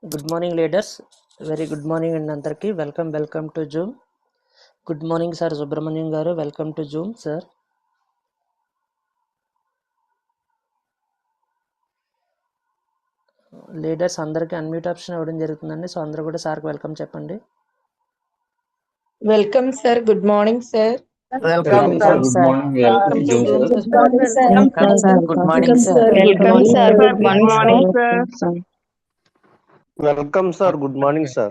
Good morning, leaders. Very good morning and andarki. Welcome to Zoom. Good morning, sir. Subramanian garu. Welcome to Zoom, sir. Leaders andarki unmute option avadam jarugundandi. So andaru kuda sir welcome cheppandi. Welcome, sir. Good morning, sir. Welcome, sir. Good morning. Welcome to Zoom, sir. Good morning, sir. Welcome, sir. Good morning, sir. Welcome, sir. Good morning, sir. Welcome, sir. Good morning, sir.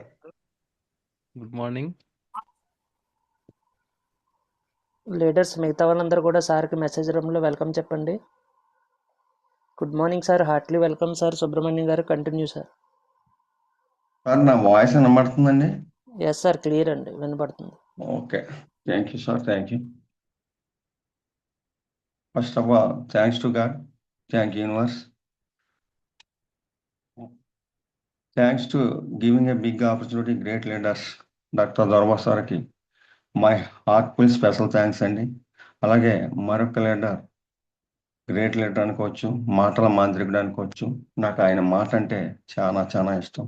Good morning. Leaders మిగతా వాళ్ళందరూ కూడా సార్కి message రూమ్లో welcome చెప్పండి. Good morning sir, heartly welcome sir. Subrahmanyam garu continue sir. Sir నా voice వినబడుతుందండి? Yes sir, clear అండి, వినపడుతుంది. Okay, thank you sir, thank you. First of all thanks to God, thank you universe, thanks to giving a big opportunity great leaders doctor Doraba సార్కి my heartful special thanks అండి. అలాగే మరొక leader, great leader అనుకోవచ్చు, మాటల మాంత్రికుడు అనుకోవచ్చు. నాకు ఆయన మాట అంటే చాలా చాలా ఇష్టం.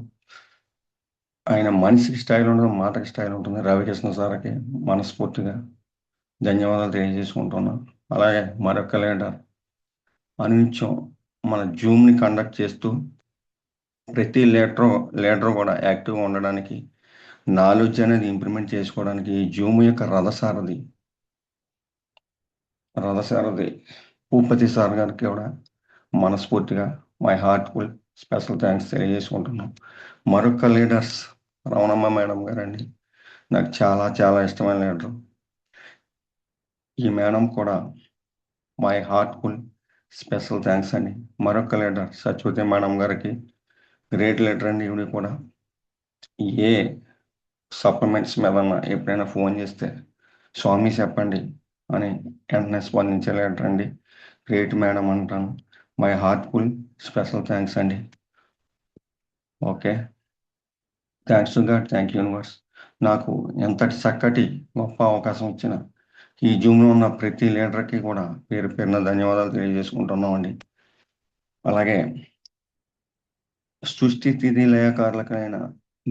ఆయన మనిషికి స్టైల్ ఉంటుంది, మాటకి స్టైల్ ఉంటుంది. రవికృష్ణ సార్కి మనస్ఫూర్తిగా ధన్యవాదాలు తెలియజేసుకుంటున్నాను. అలాగే మరొక లీడర్ అనునిత్యం మన జూమ్ని కండక్ట్ చేస్తూ ప్రతి లీడర్ కూడా యాక్టివ్గా ఉండడానికి, నాలెడ్జ్ అనేది ఇంప్లిమెంట్ చేసుకోవడానికి ఈ జూమ్ యొక్క రథసారథి భూపతి సార్ గారికి కూడా మనస్ఫూర్తిగా మై హార్ట్ఫుల్ స్పెషల్ థ్యాంక్స్ తెలియజేసుకుంటున్నాం. మరొక లీడర్స్ రమణమ్మ మేడం గారండి, నాకు చాలా చాలా ఇష్టమైన లీడరు. ఈ మేడం కూడా మై హార్ట్ఫుల్ స్పెషల్ థ్యాంక్స్ అండి. మరొక లీడర్ సత్యవతి మేడం గారికి గ్రేట్ లీడర్ అండి. ఇవి కూడా ఏ సప్లిమెంట్స్ మీద ఎప్పుడైనా ఫోన్ చేస్తే స్వామి చెప్పండి అని వెంటనే స్పందించే లీడర్ అండి. గ్రేట్ మేడం అంటాను. మై హార్ట్ఫుల్ స్పెషల్ థ్యాంక్స్ అండి. Okay, thanks to God, thank you universe. నాకు ఎంతటి చక్కటి గొప్ప అవకాశం ఇచ్చిన ఈ జూమ్లో ఉన్న ప్రతి లీడర్కి కూడా పేరు పేరున ధన్యవాదాలు తెలియజేసుకుంటున్నామండి. అలాగే సృష్టి స్థితి లయకారులకైన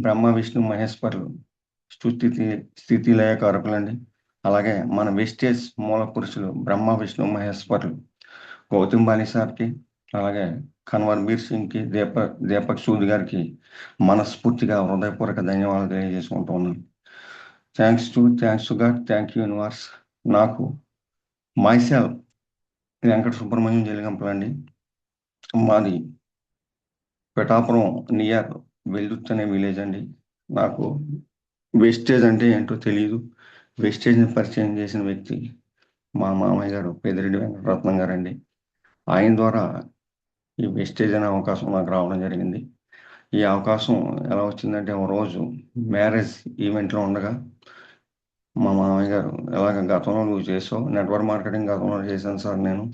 బ్రహ్మ విష్ణు మహేశ్వరులు స్థితి లయకారకులండి. అలాగే మన వెస్టేజ్ మూల పురుషులు బ్రహ్మ విష్ణు మహేశ్వరులు గౌతమ్ బాలి సార్కి, అలాగే కన్వర్ బీర్ సింగ్కి, దీపక్ సూద్ గారికి మనస్ఫూర్తిగా హృదయపూర్వక ధన్యవాదాలు తెలియజేసుకుంటున్నాను. Thanks to God, thank you universe. నాకు మైసెల్ఫ్ వెంకట సుబ్రహ్మణ్యం జలిగంపలండి. మాది పిఠాపురం నియర్ వెల్దుర్తి అనే విలేజ్ అండి. నాకు వెస్టేజ్ అంటే ఏంటో తెలియదు. వెస్టేజ్ని పరిచయం చేసిన వ్యక్తి మా మామయ్య గారు పెద్దిరెడ్డి వెంకటరత్నం గారండి. ఆయన ద్వారా ఈ వెస్టేజ్ అనే అవకాశం నాకు రావడం జరిగింది. ఈ అవకాశం ఎలా వచ్చిందంటే, ఒక రోజు మ్యారేజ్ ఈవెంట్లో ఉండగా మా మామయ్య గారు, ఎలాగ గతంలో నువ్వు చేసావు, నెట్వర్క్ మార్కెటింగ్ గతంలో చేశాను సార్ నేను,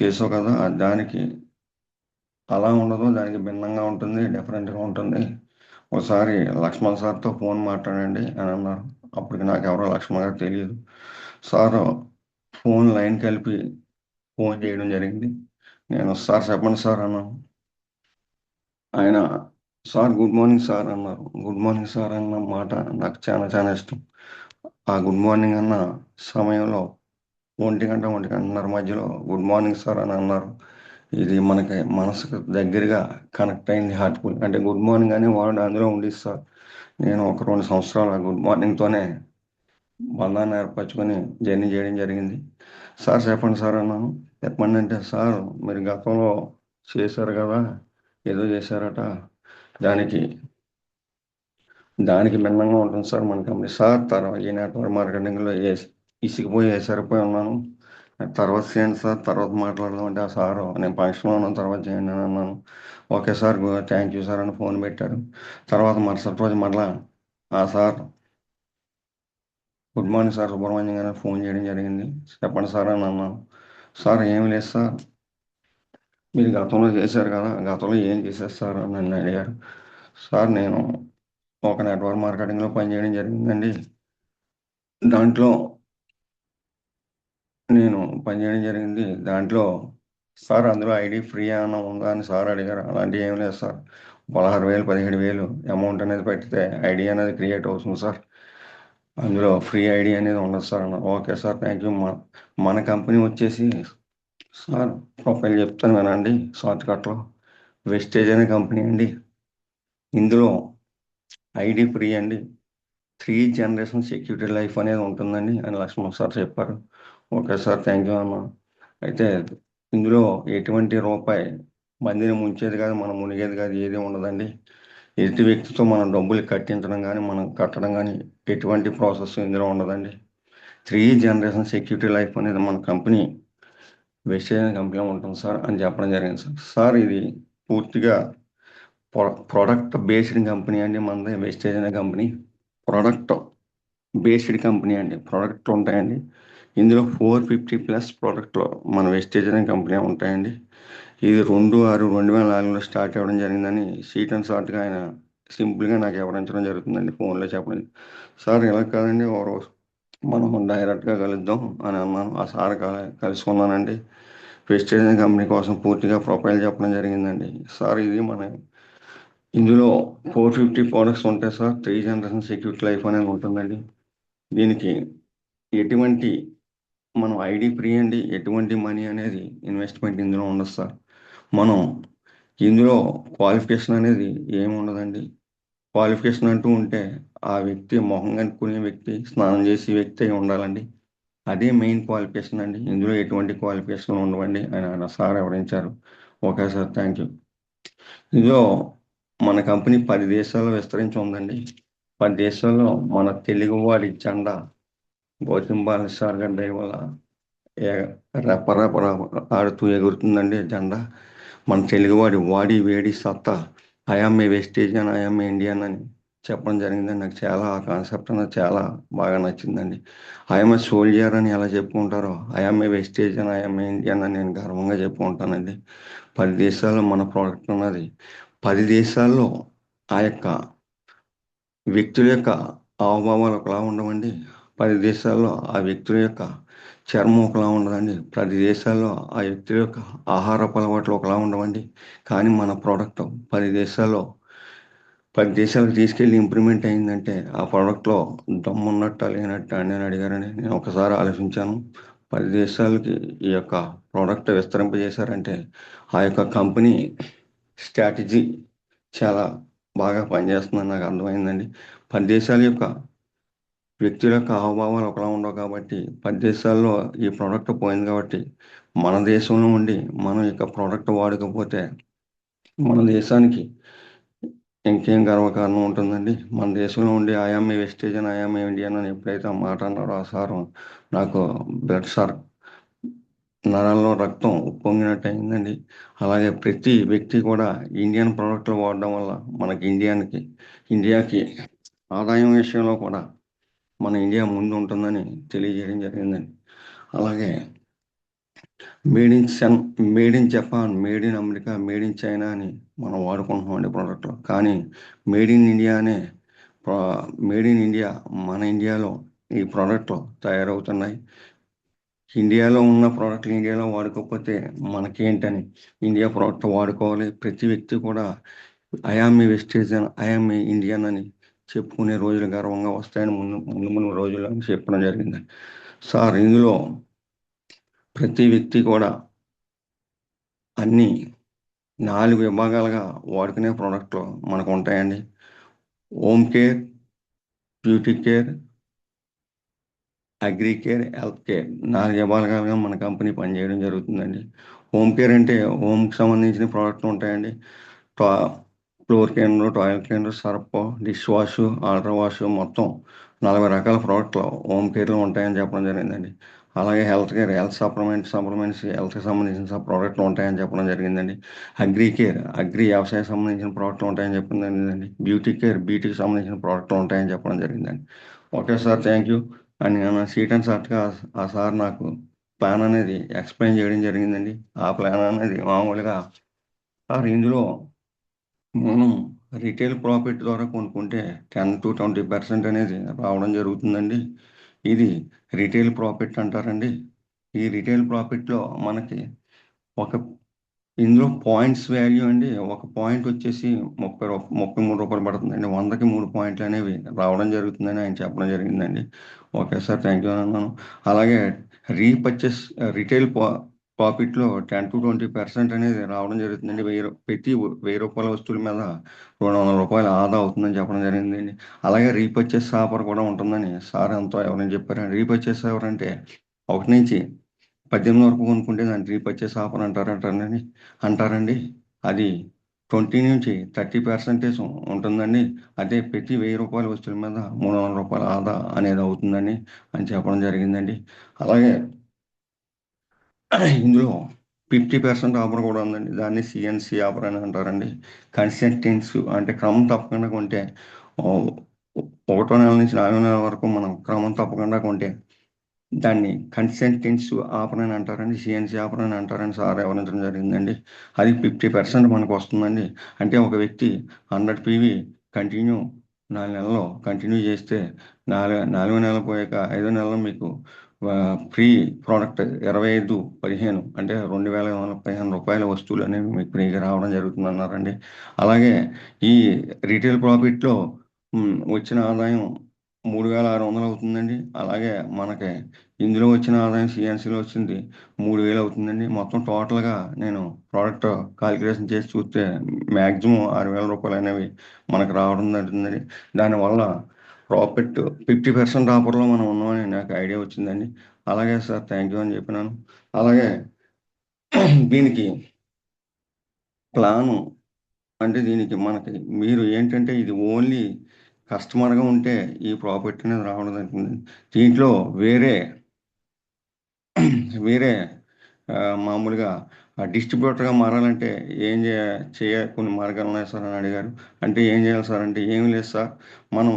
చేసావు కదా, దానికి అలా ఉండదు, దానికి భిన్నంగా ఉంటుంది, డిఫరెంట్గా ఉంటుంది, ఒకసారి లక్ష్మణ్ సార్తో ఫోన్ మాట్లాడండి అని అన్నారు. అప్పటికి నాకు ఎవరో లక్ష్మణ్ గారు తెలియదు. సార్ ఫోన్ లైన్ కలిపి ఫోన్ చేయడం జరిగింది. నేను సార్ చెప్పండి సార్ అన్నాను. ఆయన సార్ గుడ్ మార్నింగ్ సార్ అన్నారు. గుడ్ మార్నింగ్ సార్ అన్న మాట నాకు చాలా చాలా ఇష్టం. ఆ గుడ్ మార్నింగ్ అన్న సమయంలో 1 గంట 1:30 మధ్యలో గుడ్ మార్నింగ్ సార్ అని అన్నారు. ఇది మనకి మనసుకు దగ్గరగా కనెక్ట్ అయింది, హార్ట్ఫుల్. అంటే గుడ్ మార్నింగ్ అని వాడు అందులో ఉండి సార్, నేను ఒక 2 సంవత్సరాలు గుడ్ మార్నింగ్తోనే బంధాన్ని ఏర్పరచుకొని జర్నీ చేయడం జరిగింది. సార్ చెప్పండి సార్ అన్నాను. చెప్పండి అంటే, సార్ మీరు గతంలో చేశారు కదా, ఏదో చేశారట, దానికి భిన్నంగా ఉంటుంది సార్ మన కంపెనీ. సార్ తర్వాత ఈ నెట్వర్క్ మార్కెటింగ్లో ఇసిగిపోయి సరిపోయి ఉన్నాను, తర్వాత చేయండి సార్, తర్వాత మాట్లాడదాం అంటే, ఆ సార్ నేను ఫంక్షన్లో ఉన్నాను తర్వాత చేయండి అని అన్నాను. Okay sir, thank you sir అని ఫోన్ పెట్టారు. తర్వాత మరుసటి రోజు మరలా ఆ sir good morning sir Subrahmanyam గారు ఫోన్ చేయడం జరిగింది. చెప్పండి సార్ అని అన్నాను. సార్ ఏమి లేదు సార్, మీరు గతంలో చేశారు కదా, గతంలో ఏం చేశారు సార్ అని నన్ను అడిగారు. సార్ నేను ఒక నెట్వర్క్ మార్కెటింగ్లో పనిచేయడం జరిగిందండి, దాంట్లో సార్ అందులో ఐడి ఫ్రీ ఏమైనా ఉందా అని సార్ అడిగారు. అలాంటివి ఏం లేదు సార్, 16,000 17,000 అమౌంట్ అనేది పెట్టితే ఐడి అనేది క్రియేట్ అవుతుంది సార్. అందులో ఫ్రీ ఐడి అనేది ఉండదు సార్ అన్న. Okay sir, thank you. మన కంపెనీ వచ్చేసి సార్ ప్రొఫైల్ చెప్తాను వినండి షార్ట్ కట్లో. వెస్టేజ్ అనే కంపెనీ అండి. ఇందులో ఐడి ఫ్రీ అండి. 3 జనరేషన్ సెక్యూరిటీ లైఫ్ అనేది ఉంటుందండి అని లక్ష్మణ్ సార్ చెప్పారు. ఓకే సార్, థ్యాంక్ యూ అన్న. అయితే ఇందులో ఎటువంటి రూపాయి మందిని ముంచేది కాదు, మనం మునిగేది కాదు, ఏది ఉండదండి. ఎదుటి వ్యక్తితో మనం డబ్బులు కట్టించడం కానీ మనం కట్టడం కానీ ఎటువంటి ప్రాసెస్ ఇందులో ఉండదండి. 3 జనరేషన్ సెక్యూరిటీ లైఫ్ అనేది మన కంపెనీ వెస్టేజ్ అనే కంపెనీలో ఉంటుంది సార్ అని చెప్పడం జరిగింది సార్. సార్ ఇది పూర్తిగా ప్రొడక్ట్ బేస్డ్ కంపెనీ అండి. మనది వెస్టేజ్ అనే కంపెనీ ప్రొడక్ట్ బేస్డ్ కంపెనీ అండి. ప్రోడక్ట్లు ఉంటాయండి ఇందులో 450+ ప్రోడక్ట్లు మన వెస్టేజ్ అనే కంపెనీ ఉంటాయండి. ఇది 2/6/2004లో స్టార్ట్ అవ్వడం జరిగిందని షీట్ అండ్ షార్ట్గా ఆయన సింపుల్గా నాకు వివరించడం జరుగుతుందండి ఫోన్లో చెప్పడం. సార్ ఇలా కాదండి, ఎవరు మనం డైరెక్ట్గా కలుద్దాం అని అన్నాను. ఆ సార్ కలుసుకున్నానండి. వెస్టేజ్ అనే కంపెనీ కోసం పూర్తిగా ప్రొఫైల్ చెప్పడం జరిగిందండి. సార్ ఇది మన ఇందులో 450 ప్రోడక్ట్స్ ఉంటాయి సార్. 3 జనరేషన్ సెక్యూరిటీ లైఫ్ అనేది ఉంటుందండి. దీనికి ఎటువంటి మనం ఐడి ఫ్రీ అండి. ఎటువంటి మనీ అనేది ఇన్వెస్ట్మెంట్ ఇందులో ఉండదు సార్. మనం ఇందులో క్వాలిఫికేషన్ అనేది ఏమి ఉండదండి. క్వాలిఫికేషన్ అంటూ ఉంటే ఆ వ్యక్తి మొహం కనుక్కునే వ్యక్తి, స్నానం చేసే వ్యక్తి అయి ఉండాలండి. అదే మెయిన్ క్వాలిఫికేషన్ అండి. ఇందులో ఎటువంటి క్వాలిఫికేషన్ ఉండవండి అని ఆయన సార్ వివరించారు. Okay sir, thank you. ఇందులో మన కంపెనీ 10 దేశాల్లో విస్తరించి ఉందండి. 10 దేశాల్లో మన తెలుగువాడి జెండా గౌతమ్ బాల సార్ గారి దయ వల్ల రెపరెప ఆడుతూ ఎగురుతుందండి జెండా. మన తెలుగువాడి వాడి వేడి సత్తా ఐఎమ్ ఏ వెస్టేజ్ అని ఐఎమ్ ఏ ఇండియన్ అని చెప్పడం జరిగిందండి. నాకు చాలా ఆ కాన్సెప్ట్ అనేది చాలా బాగా నచ్చిందండి. ఐఎమ్ ఏ సోల్జర్ అని ఎలా చెప్పుకుంటారో ఐఎమ్ ఏ వెస్టేజ్ అని ఐఎమ్ ఏ ఇండియన్ అని నేను గర్వంగా చెప్పుకుంటానండి. 10 దేశాల్లో మన ప్రోడక్ట్ ఉన్నది. 10 దేశాల్లో ఆ యొక్క వ్యక్తుల యొక్క హావభావాలు ఒకలా ఉండవండి. 10 దేశాల్లో ఆ వ్యక్తుల యొక్క చర్మం ఒకలా ఉండదండి. 10 దేశాల్లో ఆ వ్యక్తుల యొక్క ఆహారపు అలవాట్లు ఒకలా ఉండవండి. కానీ మన ప్రోడక్ట్ 10 దేశాలకు తీసుకెళ్ళి ఇంప్రూవ్మెంట్ అయిందంటే ఆ ప్రోడక్ట్లో దమ్మున్నట్ట లేనట్ట అని నేను అడిగారని నేను ఒకసారి ఆలోచించాను. 10 దేశాలకి ఈ యొక్క ప్రోడక్ట్ విస్తరింపజేశారంటే ఆ యొక్క కంపెనీ స్ట్రాటజీ చాలా బాగా పనిచేస్తుందని నాకు అర్థమైందండి. 10 దేశాల యొక్క వ్యక్తుల యొక్క హావభావాలు ఒకలా ఉండవు కాబట్టి 10 దేశాల్లో ఈ ప్రోడక్ట్ పోయింది కాబట్టి మన దేశంలో ఉండి మనం ఇక ప్రోడక్ట్ వాడకపోతే మన దేశానికి ఇంకేం గర్వకారణం ఉంటుందండి. మన దేశంలో ఉండి ఐఎమ్ ఏ వెస్టేజ్ అని ఐఎమ్ ఏ ఇండియన్ అని ఎప్పుడైతే ఆ మాట అన్నారో ఆ సార్ నాకు బ్లడ్ సార్ నరాల్లో రక్తం ఉప్పొంగినట్టు అయిందండి. అలాగే ప్రతి వ్యక్తి కూడా ఇండియన్ ప్రోడక్ట్లు వాడడం వల్ల మనకి ఇండియాకి ఆదాయం విషయంలో కూడా మన ఇండియా ముందు ఉంటుందని తెలియజేయడం జరిగిందండి. అలాగే made in Japan, made in America, made in China అని మనం వాడుకుంటున్నామండి ప్రోడక్ట్లు. కానీ మేడ్ ఇన్ ఇండియా మన ఇండియాలో ఈ ప్రోడక్ట్లు తయారవుతున్నాయి. ఇండియాలో ఉన్న ప్రోడక్ట్లు ఇండియాలో వాడుకోకపోతే మనకేంటని ఇండియా ప్రోడక్ట్ వాడుకోవాలి. ప్రతి వ్యక్తి కూడా ఐఆమ్ ఏ వెస్టేజ్ అని ఐఆమ్ ఏ ఇండియన్ అని చెప్పుకునే రోజులు గర్వంగా వస్తాయని ముందు రోజుల్లో చెప్పడం జరిగింది సార్. ఇందులో ప్రతి వ్యక్తి కూడా అన్ని 4 విభాగాలుగా వాడుకునే ప్రోడక్ట్లు మనకు ఉంటాయండి. Home care, beauty care, agri care, health care 4 విభాగాలుగా మన కంపెనీ పనిచేయడం జరుగుతుందండి. హోమ్ కేర్ అంటే హోమ్కి సంబంధించిన ప్రోడక్ట్లు ఉంటాయండి. Floor cleaner, toilet cleaner, Surf, dish wash, ఆల్టర్ వాష్ మొత్తం 40 రకాల ప్రోడక్ట్లు హోమ్ కేర్లో ఉంటాయని చెప్పడం జరిగిందండి. అలాగే హెల్త్ కేర్, హెల్త్ సప్లిమెంట్స్ హెల్త్కి సంబంధించిన ప్రోడక్ట్లు ఉంటాయని చెప్పడం జరిగిందండి. అగ్రి వ్యవసాయ సంబంధించిన ప్రోడక్ట్లు ఉంటాయని చెప్పడం జరిగిందండి. బ్యూటీ కేర్, బ్యూటీకి సంబంధించిన ప్రోడక్ట్లు ఉంటాయని చెప్పడం జరిగిందండి. ఓకే సార్, థ్యాంక్ యూ అని నేను సీట్ అండ్ షార్ట్గా ఆ సార్ నాకు ప్లాన్ అనేది ఎక్స్ప్లెయిన్ చేయడం జరిగిందండి. ఆ ప్లాన్ అనేది మామూలుగా సార్ ఇందులో మనం రిటైల్ ప్రాఫిట్ ద్వారా కొనుక్కుంటే 10 to 20% అనేది రావడం జరుగుతుందండి. ఇది రిటైల్ ప్రాఫిట్ అంటారండి. ఈ రిటైల్ ప్రాఫిట్లో మనకి ఒక ఇందులో పాయింట్స్ వాల్యూ అండి, ఒక పాయింట్ వచ్చేసి 33 రూపాయలు పడుతుందండి. 100కి 3 పాయింట్లు అనేవి రావడం జరుగుతుందని ఆయన చెప్పడం జరిగిందండి. ఓకే సార్, థ్యాంక్ యూ అన్నాను. అలాగే రీపర్చేస్ రిటైల్ ప్రాఫిట్లో 10-20% అనేది రావడం జరుగుతుందండి. ప్రతి 1000 రూపాయల వస్తువుల మీద 200 రూపాయలు ఆదా అవుతుందని చెప్పడం జరిగిందండి. అలాగే రీపర్చేస్ ఆఫర్ కూడా ఉంటుందని సార్ ఎంతో ఎవరైనా చెప్పారు. రీపర్చేస్ ఆఫర్ అంటే 1 నుంచి 18 వరకు కొనుక్కుంటే దాన్ని రీపర్చేస్ ఆఫర్ అంటారండి. అది 20 నుంచి 30% ఉంటుందండి. అదే ప్రతి 1000 రూపాయల వస్తువుల మీద 300 రూపాయల ఆదా అనేది అవుతుందని అని చెప్పడం జరిగిందండి. అలాగే ఇందులో 50% ఆఫర్ కూడా ఉందండి. దాన్ని సిఎన్సి ఆఫర్ అని అంటారండి. కన్సిస్టెన్స్ అంటే క్రమం తప్పకుండా కొంటే 1వ నెల నుంచి 4వ నెల వరకు మనం క్రమం తప్పకుండా కొంటే దాన్ని కన్సిస్టెన్స్ ఆఫర్ అని అంటారండి. సిఎన్సి ఆఫర్ అని అంటారని సార్ వివరించడం జరిగిందండి. అది 50% మనకు వస్తుందండి. అంటే ఒక వ్యక్తి 100 పీవీ కంటిన్యూ 4 నెలల్లో కంటిన్యూ చేస్తే 4వ నెల పోయాక 5వ నెలలో మీకు ఫ్రీ ప్రోడక్ట్ 25/15 అంటే 2,515 రూపాయల వస్తువులు అనేవి మీకు ఫ్రీగా రావడం జరుగుతుంది అన్నారండి. అలాగే ఈ రీటైల్ ప్రాఫిట్లో వచ్చిన ఆదాయం 3,600 అవుతుందండి. అలాగే మనకి ఇందులో వచ్చిన ఆదాయం సిఎన్సిలో వచ్చింది 3,000 అవుతుందండి. మొత్తం టోటల్గా నేను ప్రోడక్ట్ కాలిక్యులేషన్ చేసి చూస్తే మ్యాక్సిమం 6,000 రూపాయలు అనేవి మనకు రావడం జరుగుతుందండి. దానివల్ల ప్రాఫిట్ 50% ఆఫర్లో మనం ఉన్నామని నాకు ఐడియా వచ్చిందండి. అలాగే సార్, థ్యాంక్ యూ అని చెప్పినాను. అలాగే దీనికి ప్లాను అంటే దీనికి మనకి మీరు ఏంటంటే ఇది ఓన్లీ కస్టమర్గా ఉంటే ఈ ప్రాఫిట్ అనేది రావడం జరుగుతుంది. దీంట్లో వేరే మామూలుగా డిస్ట్రిబ్యూటర్గా మారాలంటే ఏం కొన్ని మార్గాలు ఉన్నాయి సార్ అని అడిగారు. అంటే ఏం చేయాలి సార్ అంటే ఏం లేదు సార్, మనం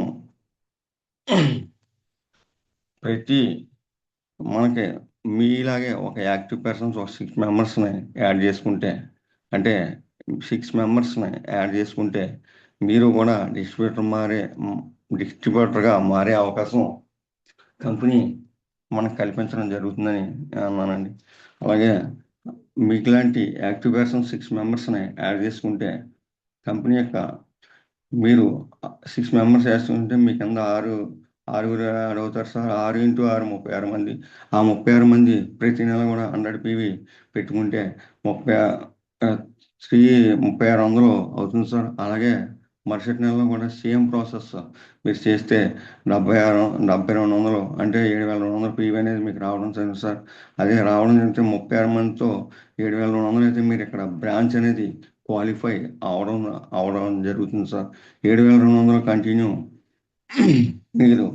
మనకి మీలాగే ఒక యాక్టివ్ పర్సన్స్ ఒక 6 మెంబర్స్ని యాడ్ చేసుకుంటే, అంటే 6 మెంబర్స్ని యాడ్ చేసుకుంటే మీరు కూడా డిస్ట్రిబ్యూటర్గా మారే అవకాశం కంపెనీ మనకు కల్పించడం జరుగుతుందని అన్నానండి. అలాగే మీకు లాంటి యాక్టివ్ పర్సన్స్ 6 మెంబర్స్ని యాడ్ చేసుకుంటే కంపెనీ యొక్క మీరు 6 మెంబర్స్ వేస్తుంటే మీ కింద ఆరుగురు యాడ్ అవుతారు సార్. 6 × 6 36 మంది. ఆ 36 మంది ప్రతి నెల కూడా 100 పీవీ పెట్టుకుంటే 3600 అవుతుంది సార్. అలాగే మరుసటి నెలలో కూడా సేమ్ ప్రాసెస్ మీరు చేస్తే 7200 అంటే 7,200 పీవీ అనేది మీకు రావడం జరుగుతుంది సార్. అదే రావడం జరిగితే 36 మందితో 7,200 అయితే మీరు ఇక్కడ బ్రాంచ్ అనేది క్వాలిఫై అవడం జరుగుతుంది సార్. 7,200 కంటిన్యూ మీరు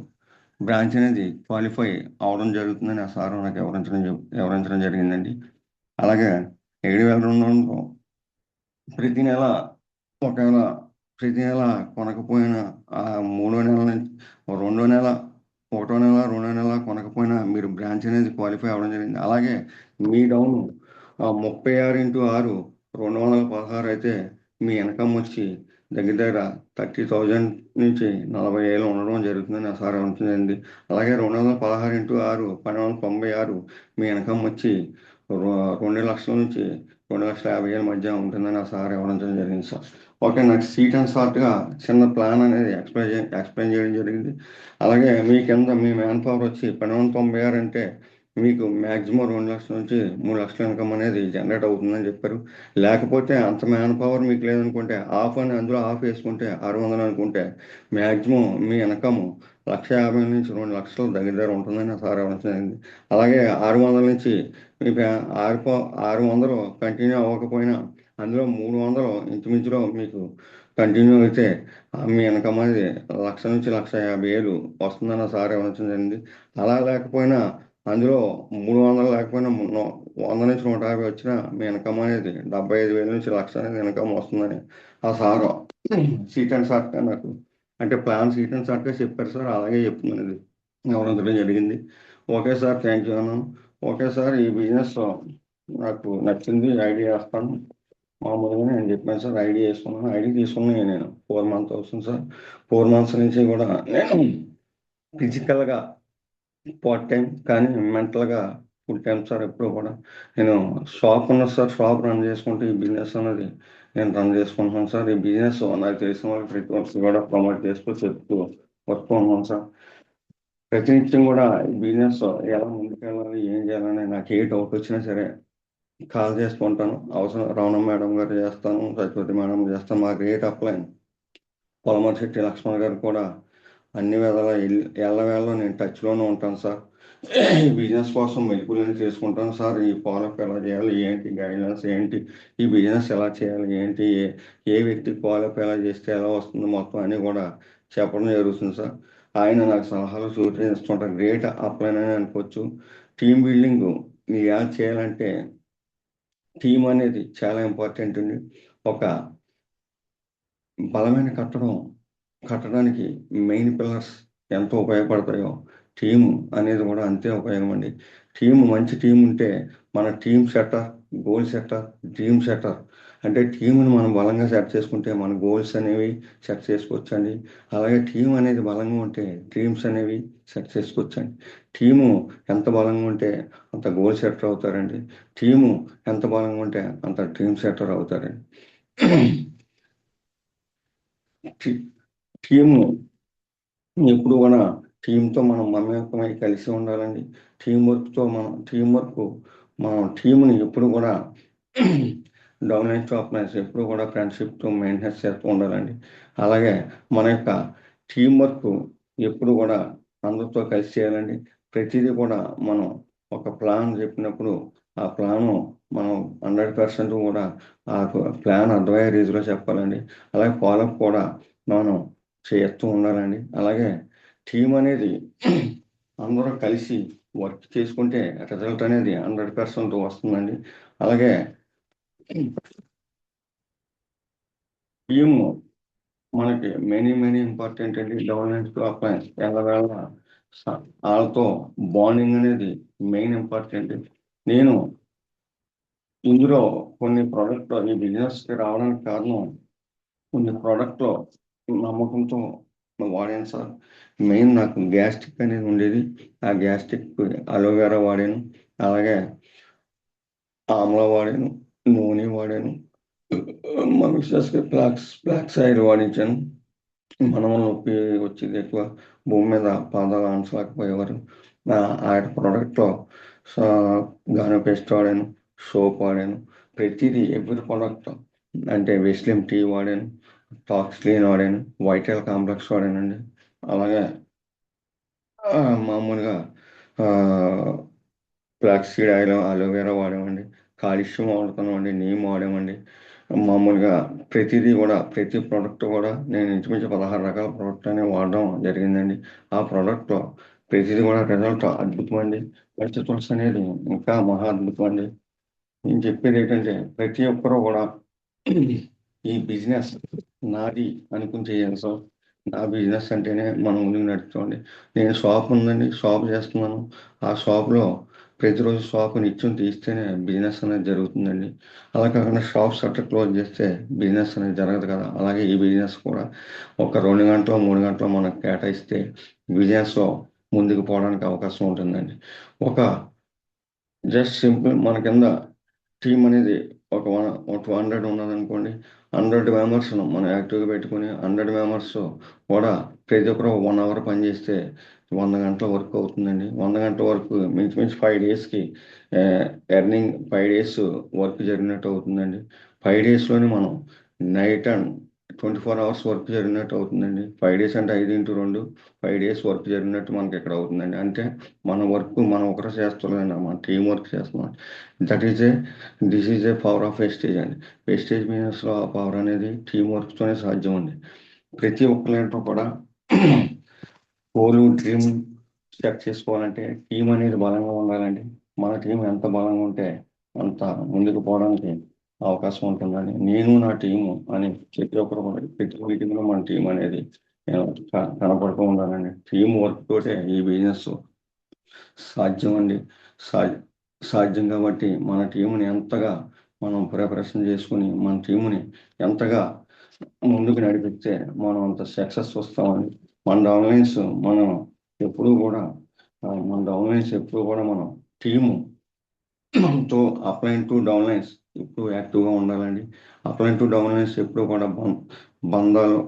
బ్రాంచ్ అనేది క్వాలిఫై అవడం జరుగుతుందని ఆ సార్ నాకు వివరించడం జరిగిందండి. అలాగే 7,200 ప్రతి నెల ఒకవేళ ప్రతి నెల కొనకపోయినా ఆ 3వ నెల నుంచి 2వ నెల 1వ నెల 2వ నెల కొనకపోయినా మీరు బ్రాంచ్ అనేది క్వాలిఫై అవ్వడం జరిగింది. అలాగే మీ డౌన్ 36 × 6 216 అయితే మీ ఇన్కమ్ వచ్చి దగ్గర 30,000 నుంచి 40,000 ఉండడం జరుగుతుందని నా సార్ ఉంటుంది. అలాగే 216 × 6 1296 మీ ఇన్కమ్ వచ్చి 2 లక్షల నుంచి 2,50,000 మధ్య ఉంటుందని నా సార్ ఇవ్వడం జరిగింది సార్. ఓకే, నాకు స్వీట్ అండ్ షార్ట్గా చిన్న ప్లాన్ అనేది ఎక్స్ప్లెయిన్ చేయడం జరిగింది. అలాగే మీ కింద మీ మ్యాన్ పవర్ వచ్చి 1296 అంటే మీకు మ్యాక్సిమం 2 లక్షల నుంచి 3 లక్షల ఇన్కమ్ అనేది జనరేట్ అవుతుందని చెప్పారు. లేకపోతే అంత మ్యాన్ పవర్ మీకు లేదనుకుంటే అందులో ఆఫ్ వేసుకుంటే 600 అనుకుంటే మ్యాక్సిమం మీ ఇన్కమ్ 1,50,000 నుంచి 2 లక్షలు దగ్గర ఉంటుందని సార్ ఇవ్వడం. అలాగే 600 నుంచి మీ 600 కంటిన్యూ అవ్వకపోయినా అందులో 300 ఇంచుమించులో మీకు కంటిన్యూ అయితే మీ ఇన్కమ్ అనేది 1,00,000 నుంచి 1,50,000 వస్తుందని సార్ ఇవ్వడం. అలా లేకపోయినా అందులో 300 లేకపోయినా 100 నుంచి 150 వచ్చినా మీ ఇన్కమ్ అనేది 75,000 నుంచి 1,00,000 అనేది ఇన్కమ్ వస్తుందని ఆ సార్ సీట్ అండ్ షార్ట్గా నాకు అంటే ప్లాన్ సీట్ అండ్ షార్ట్గా చెప్పారు సార్. అలాగే చెప్తున్నది ఎవరంతడం జరిగింది. ఓకే సార్, థ్యాంక్ యూ అన్నాను. ఓకే సార్, ఈ బిజినెస్ నాకు నచ్చింది, ఐడి వేస్తాను మామూలుగా నేను చెప్పాను సార్. ఐడి వేసుకున్నాను. ఐడి తీసుకున్నాను నేను 4 మంత్స్ అవుతుంది సార్. 4 మంత్స్ నుంచి కూడా నేను ఫిజికల్గా పార్ట్ టైం కానీ మెంటల్గా ఫుల్ టైం సార్. ఎప్పుడు కూడా నేను షాప్ ఉన్నది సార్. షాప్ రన్ చేసుకుంటూ ఈ బిజినెస్ అనేది నేను రన్ చేసుకుంటున్నాను సార్. ఈ బిజినెస్ నాకు తెలిసిన వాళ్ళకి ప్రతి ఒక్కరికి కూడా ప్రమోట్ చేస్తూ చెప్తూ వస్తూ ఉన్నాను సార్. ప్రతినిత్యం కూడా ఈ బిజినెస్ ఎలా ముందుకెళ్ళాలి, ఏం చేయాలని నాకు ఏ డౌట్ వచ్చినా సరే కాల్ చేసుకుంటాను. అవసరం రమణ మేడం గారు చేస్తాను, సరస్వతి మేడం చేస్తాను. మా గ్రేట్ అప్లైన్ పొలమర్శెట్టి లక్ష్మణ్ గారు కూడా అన్ని విధాల ఎల్లవేళలో నేను టచ్లోనే ఉంటాను సార్. ఈ బిజినెస్ కోసం మెలుకువలను చేసుకుంటాను సార్. ఈ ఫాలోఅప్ ఎలా చేయాలి, ఏంటి గైడ్లైన్స్ ఏంటి, ఈ బిజినెస్ ఎలా చేయాలి, ఏంటి ఏ వ్యక్తి ఫాలోఅప్ ఎలా చేస్తే ఎలా వస్తుంది మొత్తం అన్నీ కూడా చెప్పడం జరుగుతుంది సార్. ఆయన నాకు సలహాలు సూచిస్తుంటారు. గ్రేట్ అప్లైన్ అని అనుకోవచ్చు. టీమ్ బిల్డింగ్ ఎలా చేయాలంటే టీం అనేది చాలా ఇంపార్టెంట్ అండి. ఒక బలమైన కట్టడానికి మెయిన్ పిల్లర్స్ ఎంత ఉపయోగపడతాయో టీము అనేది కూడా అంతే ఉపయోగం అండి. మంచి టీం ఉంటే మన team setter, goal setter, dream setter అంటే టీముని మనం బలంగా సెట్ చేసుకుంటే మన గోల్స్ అనేవి సెట్ చేసుకోవచ్చండి. అలాగే టీం అనేది బలంగా ఉంటే డ్రీమ్స్ అనేవి సెట్ చేసుకోవచ్చండి. టీము ఎంత బలంగా ఉంటే అంత గోల్ సెటర్ అవుతారండి. టీము ఎంత బలంగా ఉంటే అంత డ్రీమ్ సెటర్ అవుతారండి. టీము ఎప్పుడు కూడా టీంతో మనం మమేకమై కలిసి ఉండాలండి. మనం టీంని ఎప్పుడు కూడా డౌనెన్స్ ఆఫ్నెస్ ఎప్పుడు కూడా ఫ్రెండ్షిప్తో మెయింటెనెన్స్ చేస్తూ ఉండాలండి. అలాగే మన యొక్క టీం వర్క్ ఎప్పుడు కూడా అందరితో కలిసి చేయాలండి. ప్రతిదీ కూడా మనం ఒక ప్లాన్ చెప్పినప్పుడు ఆ ప్లాను మనం 100% కూడా ఆ ప్లాన్ అర్థమయ్యే రీతిలో చెప్పాలండి. అలాగే ఫాలోఅప్ కూడా మనం చేస్తూ ఉండాలండి. అలాగే టీం అనేది అందరూ కలిసి వర్క్ చేసుకుంటే రిజల్ట్ అనేది 100% వస్తుందండి. అలాగే టీమ్ మనకి మెనీ ఇంపార్టెంట్ అండి. డెవలప్మెంట్ అప్లైన్స్ ఎల్లవేళ వాళ్ళతో బాండింగ్ అనేది మెయిన్ ఇంపార్టెంట్. నేను ఇందులో కొన్ని ప్రోడక్ట్ ఈ బిజినెస్కి రావడానికి కారణం కొన్ని ప్రోడక్ట్లో నమ్మకంతో వాడాను సార్. మెయిన్ నాకు గ్యాస్ట్రిక్ అనేది ఉండేది. ఆ గ్యాస్ట్రిక్ అలోవెరా వాడాను, అలాగే ఆమ్లా వాడాను, నూనె వాడాను, మా మిస్సెస్కి ఫ్లాక్స్ ఆయిల్ వాడించాను. మనం నొప్పి వచ్చేది ఎక్కువ, భూమి మీద పాదాలు ఆంచలేకపోయేవారు. ఆ ప్రోడక్ట్లో గాను పేస్ట్ వాడాను, సోప్ వాడాను. ప్రతిదీ ఎవ్రీ ప్రోడక్ట్ అంటే వెస్లిమ్ టీ వాడాను, టాక్స్ క్లీన్ వాడాను, వైటల్ కాంప్లెక్స్ వాడానండి. అలాగే మామూలుగా ఫ్లాక్స్ సీడ్ ఆయిల్, అలోవెరా వాడామండి, కాల్షియం వాడుతున్నామండి, నీమ్ వాడామండి. మామూలుగా ప్రతిదీ కూడా ప్రతి ప్రోడక్ట్ కూడా నేను ఇంచుమించు 16 రకాల ప్రోడక్ట్ అనేవి వాడడం జరిగిందండి. ఆ ప్రోడక్ట్లో ప్రతిదీ కూడా రిజల్ట్ అద్భుతం అండి. మంచి తులసి అనేది ఇంకా మహా అద్భుతం అండి. నేను చెప్పేది ఏంటంటే ప్రతి ఒక్కరూ కూడా ఈ బిజినెస్ నాది అనుకుని చేయాలి సార్. నా బిజినెస్ అంటేనే మనం ముందుకు నడుపుతామండి. నేను షాప్ ఉందండి, షాప్ చేస్తున్నాను. ఆ షాప్లో ప్రతిరోజు షాప్ నిత్యం తీస్తేనే బిజినెస్ అనేది జరుగుతుందండి. అలా కాకుండా షాప్ షట్టర్ క్లోజ్ చేస్తే బిజినెస్ అనేది జరగదు కదా. అలాగే ఈ బిజినెస్ కూడా ఒక 2 గంటలు 3 గంటలు మనకు కేటాయిస్తే బిజినెస్లో ముందుకు పోవడానికి అవకాశం ఉంటుందండి. ఒక జస్ట్ సింపుల్ మన కింద టీం అనేది ఒక 100 ఉన్నదనుకోండి, 100 మెంబర్స్ మనం యాక్టివ్గా పెట్టుకుని 100 మెంబర్స్ కూడా ప్రతి ఒక్కరు 1 అవర్ పనిచేస్తే 100 గంటల వర్క్ అవుతుందండి. 100 గంటల వర్క్ మించి 5 డేస్కి ఎర్నింగ్ 5 డేస్ వర్క్ జరిగినట్టు అవుతుందండి. 5 డేస్లోనే మనం నైట్ అండ్ 24 అవర్స్ వర్క్ జరిగినట్టు అవుతుందండి. 5 డేస్ అంటే 5x2 5 డేస్ వర్క్ జరిగినట్టు మనకి ఇక్కడ అవుతుందండి. అంటే మన వర్క్ మనం ఒకరు చేస్తున్నాం, మన టీం వర్క్ చేస్తున్నాం. This is a power of wastage అండి. వెస్టేజ్ బిజినెస్లో ఆ పవర్ అనేది టీం వర్క్తోనే సాధ్యం అండి. ప్రతి ఒక్కరితో కూడా గోల్ డ్రీమ్ సెట్ చేసుకోవాలంటే టీం అనేది బలంగా ఉండాలండి. మన టీం ఎంత బలంగా ఉంటే అంత ముందుకు పోవడానికి అవకాశం ఉంటుందని నేను నా టీము అని ప్రతి ఒక్కరు కూడా ప్రతి మీటింగ్లో మన టీం అనేది కనపడుతూ ఉండాలండి. టీం వర్క్ తోటే ఈ బిజినెస్ సాధ్యం అండి. సాధ్యం కాబట్టి మన టీముని ఎంతగా మనం ప్రిపరేషన్ చేసుకుని మన టీముని ఎంతగా ముందుకు నడిపిస్తే మనం అంత సక్సెస్ వస్తామండి. మన డౌన్లైన్స్ ఎప్పుడూ కూడా మనం టీము తో అప్లైన్ టు డౌన్లైన్స్ ఎప్పుడు యాక్టివ్గా ఉండాలండి. అప్లైన్ టు డౌన్లైన్స్ ఎప్పుడు కూడా బంధాలు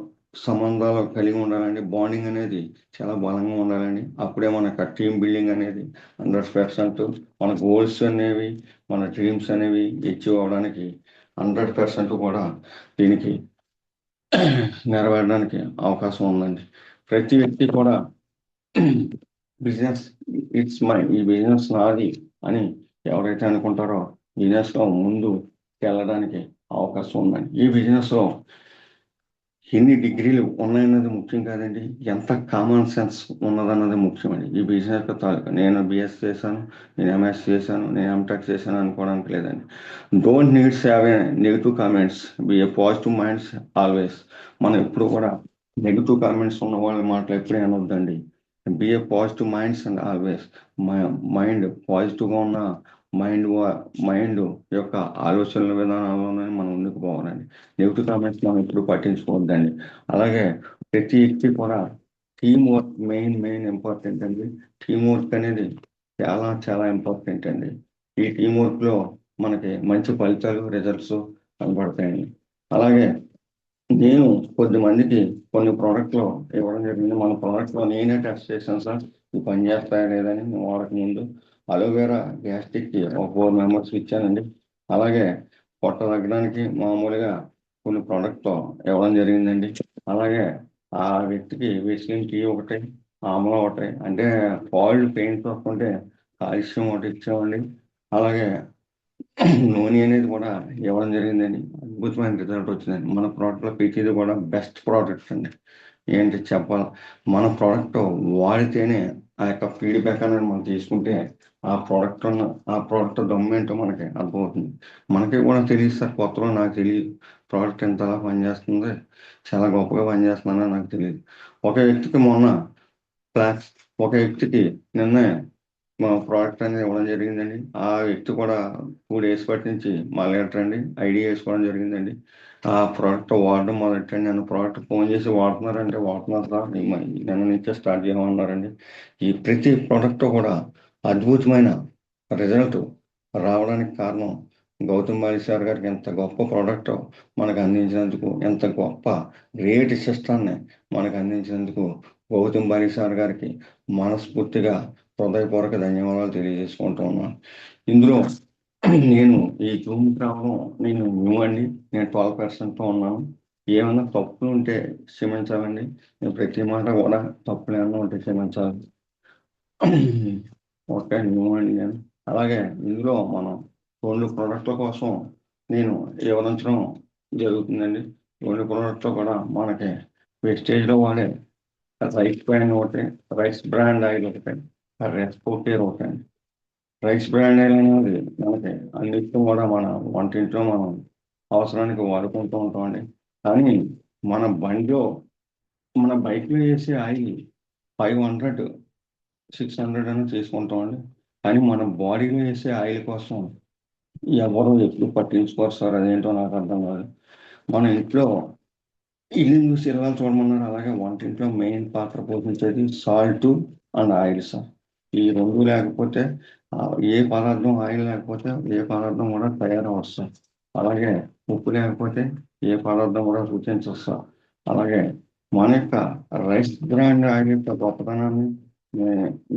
సంబంధాలు కలిగి ఉండాలండి. బాండింగ్ అనేది చాలా బలంగా ఉండాలండి. అప్పుడే మనకు టీమ్ బిల్డింగ్ అనేది 100%, మన గోల్స్ అనేవి మన డ్రీమ్స్ అనేవి అచీవ్ అవ్వడానికి 100% కూడా దీనికి నెరవేరడానికి అవకాశం ఉందండి. ప్రతి వ్యక్తి కూడా బిజినెస్ ఈ బిజినెస్ నాది అని ఎవరైతే అనుకుంటారో బిజినెస్ లో ముందు వెళ్ళడానికి అవకాశం ఉందండి. ఈ బిజినెస్ లో ఎన్ని డిగ్రీలు ఉన్నాయన్నది ముఖ్యం కాదండి, ఎంత కామన్ సెన్స్ ఉన్నదన్నది ముఖ్యమండి. ఈ బిజినెస్ తాలూకా నేను బిఎస్ చేశాను, నేను ఎంఎస్ చేశాను, నేను ఎంటెక్ చేశాను అనుకోవడానికి లేదండి. Don't needs have a negative comments, be a positive minds always. మనం ఎప్పుడు కూడా నెగిటివ్ కామెంట్స్ ఉన్న వాళ్ళ మాటలు ఎప్పుడే అనొద్దండి. Be a positive minds and always. Mind పాజిటివ్గా ఉన్న మైండ్ యొక్క ఆలోచనల విధానాల్లోనే మనం ముందుకు పోవాలండి. నెగిటివ్ కామెంట్స్ మనం ఎప్పుడు పట్టించుకోవద్దండి. అలాగే ప్రతి వ్యక్తి కూడా టీమ్ వర్క్ మెయిన్ ఇంపార్టెంట్ అండి. టీమ్ వర్క్ అనేది చాలా చాలా ఇంపార్టెంట్ అండి. ఈ టీమ్ వర్క్ లో మనకి మంచి ఫలితాలు రిజల్ట్స్ కనబడతాయండి. అలాగే నేను కొద్దిమందికి కొన్ని ప్రోడక్ట్లు ఇవ్వడం జరిగింది. మన ప్రోడక్ట్లో నేనే టెస్ట్ చేశాను సార్, ఇది పని చేస్తాయా లేదని. నేను వాడక ముందు అలోవెరా గ్యాస్ట్రిక్కి ఒక 4 మెంబర్స్కి ఇచ్చానండి. అలాగే పొట్ట తగ్గడానికి మామూలుగా కొన్ని ప్రోడక్ట్లు ఇవ్వడం జరిగిందండి. అలాగే ఆ వ్యక్తికి వెస్లిన్ టీ ఒకటి, ఆమ్లా ఒకటి, అంటే పాయిల్డ్ పెయిన్స్ వస్తుంటే కాల్షియం ఒకటి ఇచ్చామండి. అలాగే నూనె అనేది కూడా ఇవ్వడం జరిగిందండి. అద్భుతమైన రిజల్ట్ వచ్చిందండి. మన ప్రోడక్ట్లో ప్రతిది కూడా బెస్ట్ ప్రోడక్ట్ అండి. ఏంటి చెప్పాలి, మన ప్రోడక్ట్ వాడితేనే ఆ యొక్క ఫీడ్బ్యాక్ అనేది మనం తీసుకుంటే ఆ ప్రోడక్ట్ దమ్ము ఏంటో మనకి అర్థమవుతుంది. మనకి కూడా తెలియదు సార్, కొత్తలో నాకు తెలియదు ప్రోడక్ట్ ఎంతలా పనిచేస్తుంది, చాలా గొప్పగా పనిచేస్తుందని నాకు తెలియదు. ఒక వ్యక్తికి నిన్న మా ప్రోడక్ట్ అనేది ఇవ్వడం జరిగిందండి. ఆ వ్యక్తి కూడా 2 days బట్టి నుంచి మా లెటర్ అండి ఐడి వేసుకోవడం జరిగిందండి. ఆ ప్రోడక్ట్ వాడడం మొదలెట్టండి. నన్ను ప్రోడక్ట్ ఫోన్ చేసి వాడుతున్నారు సార్, నిన్న నుంచే స్టార్ట్ చేయమన్నారండి. ఈ ప్రతి ప్రోడక్ట్ కూడా అద్భుతమైన రిజల్ట్ రావడానికి కారణం గౌతమ్ బాలి సార్ గారికి ఎంత గొప్ప ప్రోడక్ట్ మనకు అందించినందుకు, ఎంత గొప్ప రేట్ సిస్టాన్ని మనకు అందించినందుకు గౌతమ్ బాలి సార్ గారికి మనస్ఫూర్తిగా హృదయపూర్వక ధన్యవాదాలు తెలియజేసుకుంటూ ఉన్నాను. ఇందులో నేను ఈ జూమ్కి రావడం నేను న్యూ అండి. నేను 12% ఉన్నాను. ఏమైనా తప్పులు ఉంటే క్షమించాలండి. నేను ప్రతి మాట కూడా తప్పులు ఏమైనా ఉంటే క్షమించాలి. ఓకే, న్యూ అండి నేను. అలాగే ఇందులో మనం 2 ప్రోడక్ట్ల కోసం నేను వివరించడం జరుగుతుందండి. 2 ప్రోడక్ట్లు కూడా మనకి వెస్టేజ్లో వాడే రైస్ బ్రాండ్ ఒకటి, రైస్ బ్రాండ్ ఆయిల్ ఒకటి, రెస్పోకేర్ ఒకటి అండి. రైస్ బ్రాండ్ ఆయిల్ అనేది మనకి అన్నిటిలో కూడా మన వంటింట్లో మనం అవసరానికి వాడుకుంటూ ఉంటామండి. కానీ మన బైక్లో వేసే ఆయిల్ 500, 600 అని తీసుకుంటామండి. కానీ మన బాడీలో వేసే ఆయిల్ కోసం ఎవరు ఎప్పుడు పట్టించుకోరు సార్, అదేంటో నాకు అర్థం కాదు. మన ఇంట్లో ఇల్లు సిరవాలు చూడమన్నారు. అలాగే వంటింట్లో మెయిన్ పాత్ర పోషించేది సాల్ట్ అండ్ ఆయిల్ సార్. ఈ 2 లేకపోతే ఏ పదార్థం, ఆయిల్ లేకపోతే ఏ పదార్థం కూడా తయారవ్వదు సార్. అలాగే ఉప్పు లేకపోతే ఏ పదార్థం కూడా రుచించదు సార్. అలాగే మన యొక్క రైస్ బ్రాండ్ ఆయిల్ యొక్క గొప్పతనాన్ని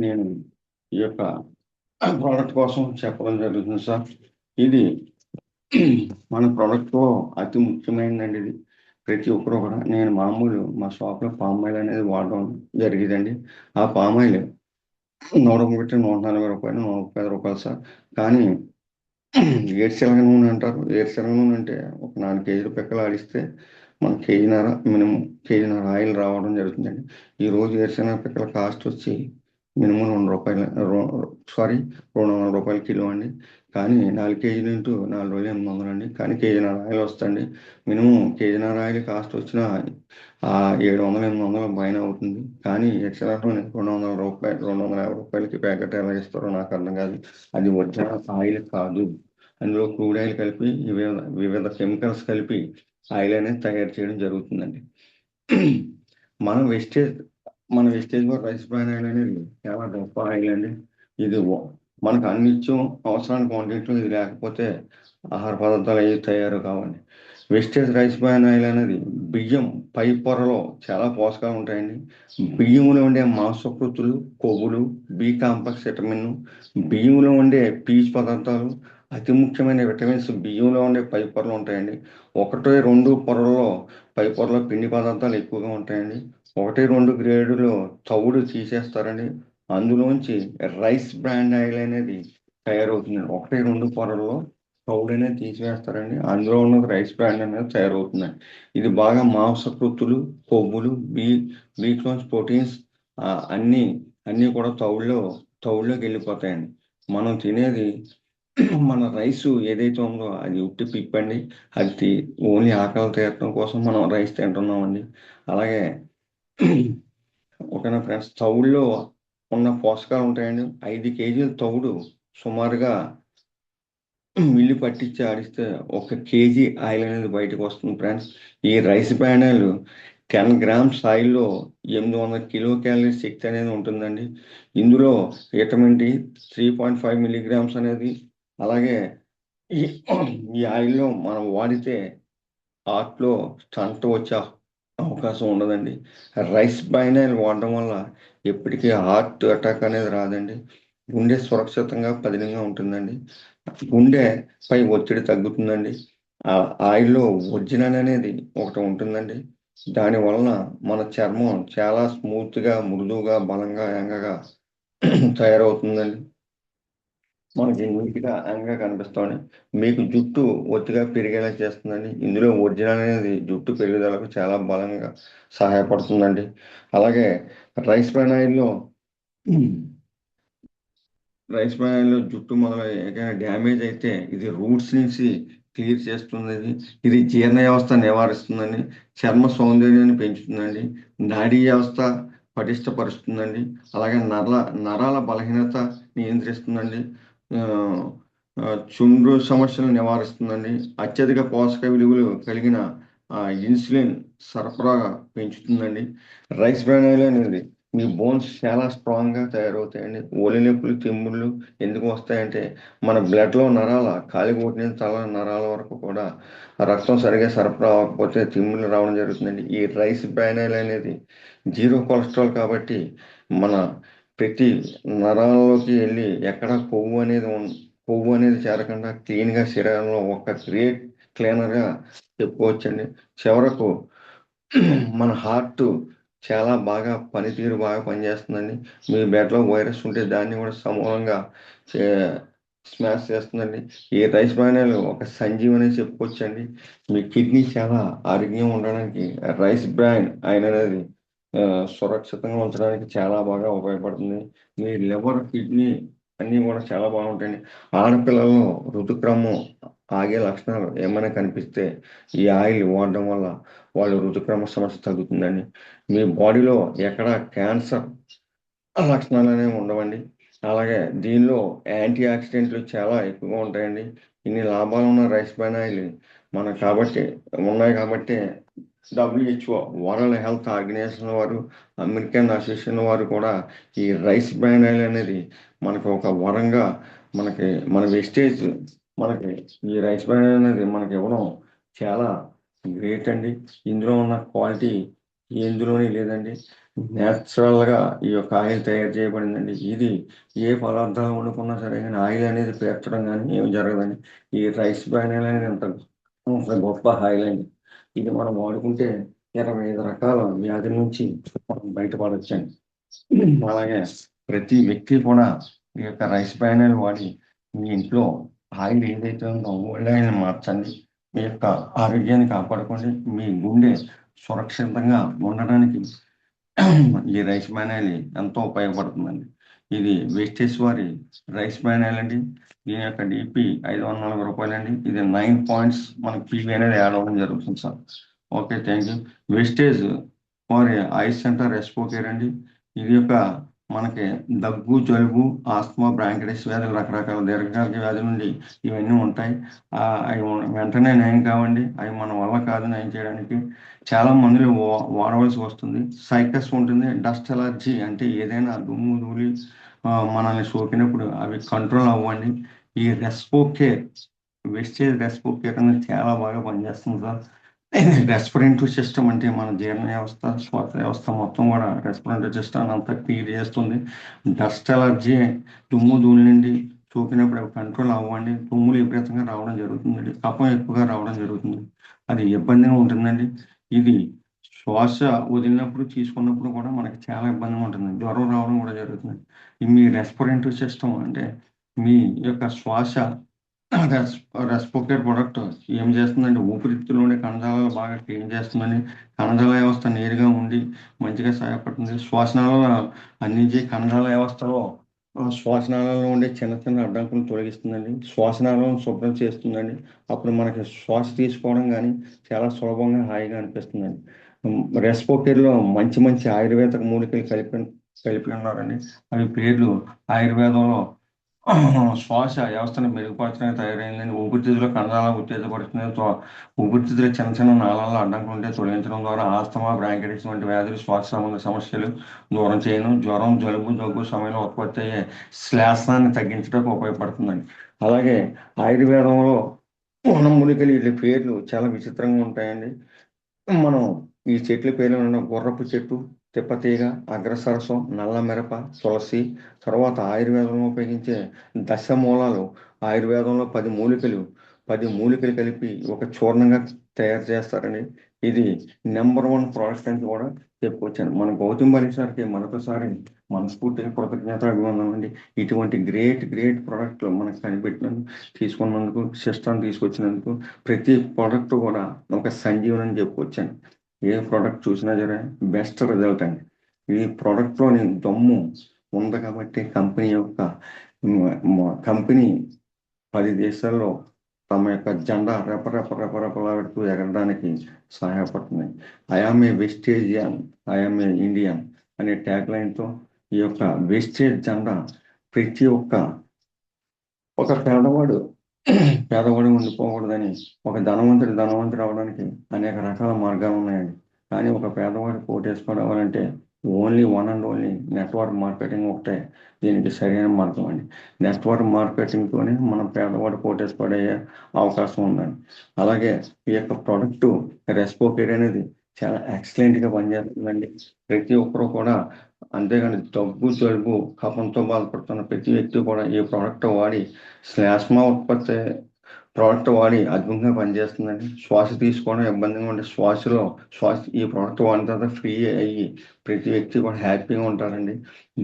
నేను ఈ యొక్క ప్రోడక్ట్ కోసం చెప్పడం జరుగుతుంది సార్. ఇది మన ప్రోడక్ట్ అతి ముఖ్యమైనదండి. ఇది ప్రతి ఒక్కరు కూడా, నేను మా షాప్లో పామ్ ఆయిల్ అనేది వాడడం జరిగిందండి. ఆ పామ్ ఆయిల్ 140 రూపాయలు, 135 రూపాయలు సార్. కానీ ఏరుశనగ నూనె అంటారు. ఏరుశనగ నూనె అంటే ఒక 4 కేజీలు పిక్కలు ఆడిస్తే మన మినిమం కేజీన్నర ఆయిల్ రావడం జరుగుతుందండి. ఈరోజు ఏరుశనగ పిక్కల కాస్ట్ వచ్చి మినిమం 200 రూపాయలు కిలో అండి. కానీ 4 కేజీలు ఇంటూ 4 రోజులు 800 అండి. కానీ కేజీన్నర ఆయిల్ వస్తుంది. మినిమం కేజీన్నర ఆయిల్ కాస్ట్ వచ్చిన 700-800 పైన అవుతుంది. కానీ ఎక్స్ట్రా 200 రూపాయలు, 250 రూపాయలకి ప్యాకెట్ ఎలా ఇస్తారో నాకు అర్థం కాదు. అది ఒరిజినల్ ఆయిల్ కాదు. అందులో క్రూడ్ ఆయిల్ కలిపి వివిధ కెమికల్స్ కలిపి ఆయిల్ అనేది తయారు చేయడం జరుగుతుందండి. మన వెస్టేజ్ రైస్ బ్రాన్ ఆయిల్ అనేది చాలా గొప్ప ఆయిల్ అండి. ఇది మనకు అన్నిత్యం అవసరానికి వంటింట్లో ఇది లేకపోతే ఆహార పదార్థాలు అవి తయారు కావండి. వెస్టేజ్ రైస్ బ్రాన్ ఆయిల్ అనేది బియ్యం పై పొరలో చాలా పోషకాలు ఉంటాయండి. బియ్యంలో ఉండే మాంసకృతులు, కొవ్వులు, బి కాంప్లెక్స్ విటమిన్, బియ్యంలో ఉండే పీచు పదార్థాలు, అతి ముఖ్యమైన విటమిన్స్ బియ్యంలో ఉండే పై పొరలు ఉంటాయండి. 1-2 పొరల్లో పై పొరలో పిండి పదార్థాలు ఎక్కువగా ఉంటాయండి. 1-2 గ్రేడులో తవుడు తీసేస్తారండి. అందులోంచి రైస్ బ్రాండ్ ఆయిల్ అనేది తయారవుతుందండి. 1-2 పొరల్లో తవుడు అనేది తీసివేస్తారండి. అందులో ఉన్నది రైస్ బ్రాండ్ అనేది తయారవుతుందండి. ఇది బాగా మాంసకృతులు, కొవ్వులు, బీట్లోన్స్, ప్రోటీన్స్ అన్నీ కూడా తవుడులోకి వెళ్ళిపోతాయండి. మనం తినేది మన రైస్ ఏదైతే ఉందో అది ఉట్టి పిప్పండి. అది ఓన్లీ ఆకలి తీరటం కోసం మనం రైస్ తింటున్నామండి. అలాగే ఓకేనా ఫ్రెండ్స్, తవుడులో ఉన్న పోషకాలు ఉంటాయండి. 5 కేజీల తవుడు సుమారుగా మిల్లు పట్టించి ఆడిస్తే 1 కేజీ ఆయిల్ అనేది బయటకు వస్తుంది ఫ్రెండ్స్. ఈ రైస్ బ్రాన్ ఆయిల్ 10 గ్రామ్స్ ఆయిల్లో 800 కిలో క్యాలరీస్ శక్తి అనేది ఉంటుందండి. ఇందులో విటమిన్ డి 3.5 మిల్లీగ్రామ్స్ అనేది, అలాగే ఈ ఆయిల్లో మనం వాడితే హార్ట్లో స్టంట్ వచ్చే అవకాశం ఉండదండి. రైస్ బ్రాన్ ఆయిల్ వాడడం వల్ల ఎప్పటికీ హార్ట్ అటాక్ అనేది రాదండి. గుండె సురక్షితంగా పదిలంగా ఉంటుందండి. గుండె పై ఒత్తిడి తగ్గుతుందండి. ఆ ఆయిల్లో ఒరిజినల్ అనేది ఒకటి ఉంటుందండి. దాని వలన మన చర్మం చాలా స్మూత్గా, మృదువుగా, బలంగా, యంగగా తయారవుతుందండి. మనకి నీట్గా యంగ్గా కనిపిస్తామని, మీకు జుట్టు ఒత్తిగా పెరిగేలా చేస్తుందండి. ఇందులో ఒరిజినల్ అనేది జుట్టు పెరుగుదలకు చాలా బలంగా సహాయపడుతుందండి. అలాగే రైస్ బ్రాన్ ఆయిల్లో జుట్టు ఏదైనా డ్యామేజ్ అయితే ఇది రూట్స్ నుంచి క్లియర్ చేస్తుంది. ఇది జీర్ణ వ్యవస్థ నివారిస్తుందండి. చర్మ సౌందర్యాన్ని పెంచుతుందండి. నాడీ వ్యవస్థ పటిష్టపరుస్తుందండి. అలాగే నరాల బలహీనత నియంత్రిస్తుందండి. చుండ్రు సమస్యలను నివారిస్తుందండి. అత్యధిక పోషక విలువలు కలిగిన ఇన్సులిన్ సరఫరా పెంచుతుందండి. రైస్ బ్రాన్ ఆయిల్ అనేది మీ బోన్స్ చాలా స్ట్రాంగ్గా తయారవుతాయండి. ఒళ్ళు నొప్పులు, తిమ్ముళ్ళు ఎందుకు వస్తాయంటే మన బ్లడ్లో కాలి కొట్టిన తల నరాల వరకు కూడా రక్తం సరిగా సరఫరా అవ్వకపోతే తిమ్ముళ్ళు రావడం జరుగుతుందండి. ఈ రైస్ బ్రాన్ ఆయిల్ అనేది 0 కొలెస్ట్రాల్ కాబట్టి మన ప్రతి నరాల్లోకి వెళ్ళి ఎక్కడ కొవ్వు అనేది చేరకుండా క్లీన్గా శరీరంలో ఒక గ్రేట్ క్లీనర్గా చెప్పుకోవచ్చండి. చివరకు మన హార్ట్ చాలా బాగా పనితీరు బాగా పనిచేస్తుందండి. మీ బ్లడ్లో వైరస్ ఉంటే దాన్ని కూడా సమూలంగా స్మాష్ చేస్తుందండి. ఈ రైస్ బ్రాన్ ఆయిల్ ఒక సంజీవని చెప్పుకోవచ్చండి. మీ కిడ్నీ చాలా ఆరోగ్యంగా ఉండడానికి రైస్ బ్రాన్ ఆయిల్ అనేది సురక్షితంగా ఉంచడానికి చాలా బాగా ఉపయోగపడుతుంది. మీ లివర్, కిడ్నీ అన్నీ కూడా చాలా బాగుంటాయండి. ఆడపిల్లల్లో ఋతుక్రమం ఆగే లక్షణాలు ఏమైనా కనిపిస్తే ఈ ఆయిల్ వాడడం వల్ల వాళ్ళ ఋతుక్రమ సమస్య తగ్గుతుందండి. మీ బాడీలో ఎక్కడ క్యాన్సర్ లక్షణాలు అనేవి ఉండవండి. అలాగే దీనిలో యాంటీ ఆక్సిడెంట్లు చాలా ఎక్కువగా ఉంటాయండి. ఇన్ని లాభాలు ఉన్న రైస్ బ్రాన్ ఆయిల్ ఉన్నాయి కాబట్టి WHO వరల్డ్ హెల్త్ ఆర్గనైజేషన్ వారు, అమెరికన్ అసోసియేషన్ వారు కూడా ఈ రైస్ బ్రాన్ ఆయిల్ అనేది మనకు ఒక వరంగా మన వెస్టేజ్ ఈ రైస్ బ్రాన్ ఆయిల్ అనేది మనకి ఇవ్వడం చాలా గ్రేట్ అండి. ఇందులో ఉన్న క్వాలిటీ ఎందులోనే లేదండి. న్యాచురల్గా ఈ యొక్క ఆయిల్ తయారు చేయబడిందండి. ఇది ఏ పదార్థాలు వండుకున్నా సరే కానీ ఆయిల్ అనేది పేర్చడం కానీ ఏమి జరగదండి. ఈ రైస్ బ్రాన్ ఆయిల్ అనేది అంత గొప్ప ఆయిల్ అండి. ఇది మనం వాడుకుంటే 25 రకాల వ్యాధుల నుంచి మనం బయటపడవచ్చండి. అలాగే ప్రతి వ్యక్తి కూడా ఈ యొక్క రైస్ బ్రాన్ ఆయిల్ వాడి మీ ఇంట్లో ఆయిల్ ఏదైతే ఉందో ఓల్డ్ ఆయిల్ మార్చండి. మీ యొక్క ఆరోగ్యాన్ని కాపాడుకోండి. మీ గుండె సురక్షితంగా ఉండడానికి ఈ రైస్ బ్రాన్ ఆయిల్ ఎంతో ఉపయోగపడుతుందండి. ఇది వెస్టేజ్ వారి రైస్ బ్రాన్ ఆయిల్ అండి. దీని యొక్క డిపి 540 రూపాయలండి. ఇది 9 పాయింట్స్ మనకి పీవీ అనేది యాడ్ అవ్వడం జరుగుతుంది sir. Okay, thank you. Wastage వారి ఐస్ సెంటర్ రెస్పో కేర్ అండి. ఇది యొక్క మనకి దగ్గు, జలుబు, ఆస్తమా, బ్రాంకైటిస్ వ్యాధులు, రకరకాల దీర్ఘకాలిక వ్యాధుల నుండి ఇవన్నీ ఉంటాయి. అవి వెంటనే నయం కావండి. అవి మన వల్ల కాదు నయం చేయడానికి. చాలా మందులు వాడవలసి వస్తుంది. సైకస్ ఉంటుంది. డస్ట్ ఎలర్జీ అంటే ఏదైనా దుమ్ము, ధూళి మనల్ని సోకినప్పుడు అవి కంట్రోల్ అవ్వండి. ఈ రెస్పో కేర్, వెస్టేజ్ రెస్పో కేర్ అనేది చాలా బాగా పనిచేస్తుంది సార్. రెస్పిరేటరీ సిస్టమ్ అంటే మన జీర్ణ వ్యవస్థ, శ్వాస వ్యవస్థ మొత్తం కూడా రెస్పిరేటరీ సిస్టమ్ అంతా క్లియర్ చేస్తుంది. డస్ట్ ఎలర్జీ, దుమ్ము ధూళి నుండి సోకినప్పుడు అవి కంట్రోల్ అవ్వండి. తుమ్ములు విపరీతంగా రావడం జరుగుతుందండి, కఫం ఎక్కువగా రావడం జరుగుతుంది, అది ఇబ్బందిగా ఉంటుందండి. ఇది శ్వాస వదిలినప్పుడు తీసుకున్నప్పుడు కూడా మనకి చాలా ఇబ్బందిగా ఉంటుంది, జ్వరం రావడం కూడా జరుగుతుంది. మీ రెస్పిరేటరీ సిస్టమ్ అంటే మీ యొక్క శ్వాస రెస్పిరేటరీ ప్రొడక్ట్ ఏం చేస్తుందంటే ఊపిరితిత్తులోని కణజాలాలు బాగా క్లీన్ చేస్తుందని, కణజాల వ్యవస్థ నేరుగా ఉండి మంచిగా సహాయపడుతుంది. శ్వాసనాళాలు అందించే కణజాల వ్యవస్థలో శ్వాసనాళాలలో ఉండే చిన్న చిన్న అడ్డంకులను తొలగిస్తుందండి, శ్వాసనాళాలను శుభ్రం చేస్తుందండి. అప్పుడు మనకి శ్వాస తీసుకోవడం కానీ చాలా సులభంగా హాయిగా అనిపిస్తుందండి. రెస్పిరేటరీలో మంచి మంచి ఆయుర్వేద మూలికలు కలిపి ఉన్నారండి. అవి పేర్లు ఆయుర్వేదంలో శ్వాస వ్యవస్థను మెరుగుపరచడానికి తయారైందని, ఊపిరితిత్తుల కణజాలను ఉత్తేజపడుతుంది, ఊపిరితిత్తుల చిన్న చిన్న నాళాల్లో అడ్డంకులు ఉంటే తొలగించడం ద్వారా ఆస్తమా, బ్రాంకైటిస్ వంటి వ్యాధులు, శ్వాస సంబంధ సమస్యలు దూరం చేయను, జ్వరం, జలుబు, దగ్గు సమయంలో ఉత్పత్తి అయ్యే శ్వాసాన్ని తగ్గించడానికి ఉపయోగపడుతుందండి. అలాగే ఆయుర్వేదంలో వనమూలికలు వీటి పేర్లు చాలా విచిత్రంగా ఉంటాయండి. మనం ఈ చెట్ల పేర్లు ఉన్న గుర్రపు చెట్టు, తిప్పతీగ, అగ్రసరసం, నల్ల మిరప, తులసి, తర్వాత ఆయుర్వేదంలో ఉపయోగించే దశమూలాలు, ఆయుర్వేదంలో 10 మూలికలు కలిపి ఒక చూర్ణంగా తయారు చేస్తారని, ఇది నెంబర్ 1 ప్రోడక్ట్ అని కూడా చెప్పుకొచ్చాను. మన గౌతమ్ బలి సార్కి మరొకసారి మనస్ఫూర్తిగా కృతజ్ఞత అభివందనం అండి. ఇటువంటి గ్రేట్ ప్రోడక్ట్లు మనకు తీసుకున్నందుకు, సిస్టమ్ తీసుకొచ్చినందుకు, ప్రతి ప్రోడక్ట్ కూడా ఒక సంజీవనం అని చెప్పుకొచ్చాను. ఏ ప్రోడక్ట్ చూసినా సరే బెస్ట్ రిజల్ట్ అండి. ఈ ప్రోడక్ట్లోని దమ్ము ఉంది కాబట్టి కంపెనీ 10 దేశాల్లో తమ యొక్క జెండా రెపరెపలాడుతూ ఎగరడానికి సహాయపడుతుంది. I am a Vestigian, I am a Indian అనే ట్యాగ్ లైన్తో ఈ యొక్క వెస్టేజ్ జెండా ప్రతి ఒక పేదవాడు ఉండిపోకూడదని, ఒక ధనవంతుడు అవడానికి అనేక రకాల మార్గాలు ఉన్నాయండి. కానీ ఒక పేదవాడు పోటేసుకోవాలంటే ఓన్లీ నెట్వర్క్ మార్కెటింగ్ ఒకటే దీనికి సరైన మార్గం అండి. నెట్వర్క్ మార్కెటింగ్తోనే మనం పేదవాడు పోటేసుకోవడే అవకాశం ఉందండి. అలాగే ఈ యొక్క ప్రోడక్ట్ రెస్పో కేర్ అనేది చాలా ఎక్సలెంట్గా పనిచేస్తుందండి. ప్రతి ఒక్కరు కూడా, అంతేగాని దగ్గు, జలుబు, కఫంతో బాధపడుతున్న ప్రతి వ్యక్తి కూడా ఈ ప్రోడక్ట్ వాడి శ్లాష్మా ఉత్పత్తి ప్రోడక్ట్ వాడి అద్భుతంగా పనిచేస్తుందండి. శ్వాస తీసుకోవడం ఇబ్బందిగా ఉంటే ఈ ప్రోడక్ట్ వాడిన తర్వాత ఫ్రీ అయ్యి ప్రతి వ్యక్తి కూడా హ్యాపీగా ఉంటారండి.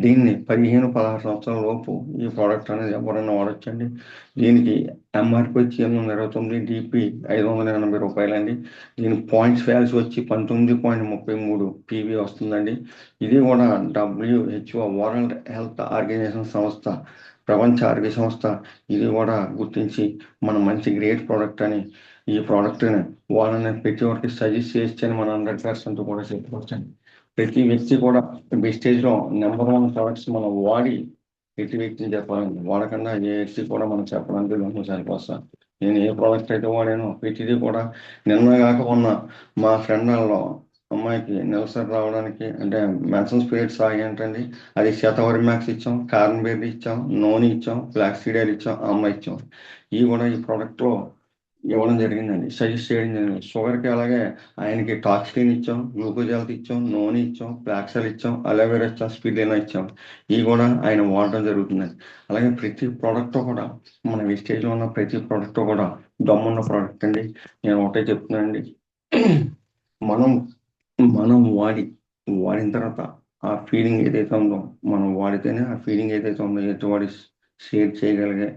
దీన్ని 15-16 సంవత్సరాల లోపు ఈ ప్రోడక్ట్ అనేది ఎవరైనా వాడచ్చండి. దీనికి ఎంఆర్పి వచ్చి 829, డిపి 580 రూపాయలండి. దీని పాయింట్స్ వాల్యూస్ వచ్చి 19.33 పీవీ వస్తుందండి. ఇది కూడా WHO వరల్డ్ హెల్త్ ఆర్గనైజేషన్ సంస్థ, ప్రపంచ ఆరోగ్య సంస్థ ఇది కూడా గుర్తించి మన మంచి గ్రేట్ ప్రోడక్ట్ అని, ఈ ప్రోడక్ట్ని వాళ్ళని ప్రతి ఒక్కరికి సజెస్ట్ చేయొచ్చని మన 100% కూడా చెప్పుకోవచ్చండి. ప్రతి వ్యక్తి కూడా వెస్టేజ్లో నెంబర్ 1 ప్రోడక్ట్స్ మనం వాడి ప్రతి వ్యక్తిని చెప్పాలండి. వాడకుండా ఏ వ్యక్తి కూడా మనం చెప్పడానికి సరిపోతాం. నేను ఏ ప్రోడక్ట్ అయితే వాడానో ప్రతిదీ కూడా, నిన్నగాక ఉన్న మా ఫ్రెండ్ వాళ్ళలో అమ్మాయికి నెలసరి రావడానికి అంటే మెన్సన్స్ పీరియడ్స్ ఏంటండి, అది శతవరి మ్యాక్స్ ఇచ్చాం, కార్న్ బెర్రీ ఇచ్చాం, నూనె ఇచ్చాం, ఫ్లాక్స్ సీడ్ ఆయిల్ ఇచ్చాం, అమ్మాయి ఇచ్చాం. ఇవి కూడా ఈ ప్రోడక్ట్లో ఇవ్వడం జరిగిందండి, సజెస్ట్ చేయడం జరిగింది. షుగర్కి అలాగే ఆయనకి టాక్సిన్ ఇచ్చాం, గ్లూకోజ్ హెల్త్ ఇచ్చాం, నూనె ఇచ్చాం, ఫ్లాక్స్ ఆయిల్ ఇచ్చాం, అలోవెరా ఇచ్చాం, స్పిరులినా ఇచ్చాం. ఇవి కూడా ఆయన వాడడం జరుగుతుందండి. అలాగే ప్రతి ప్రోడక్ట్ కూడా, మన వెస్టేజ్లో ఉన్న ప్రతి ప్రోడక్ట్ కూడా దమ్మున్న ప్రోడక్ట్ అండి. నేను ఒకటే చెప్తున్నానండి, మనం వాడిన తర్వాత ఆ ఫీలింగ్ ఏదైతే ఉందో, మనం వాడితేనే ఆ ఫీలింగ్ ఏదైతే ఉందో ఎదుటివాడి షేర్ చేయగలిగే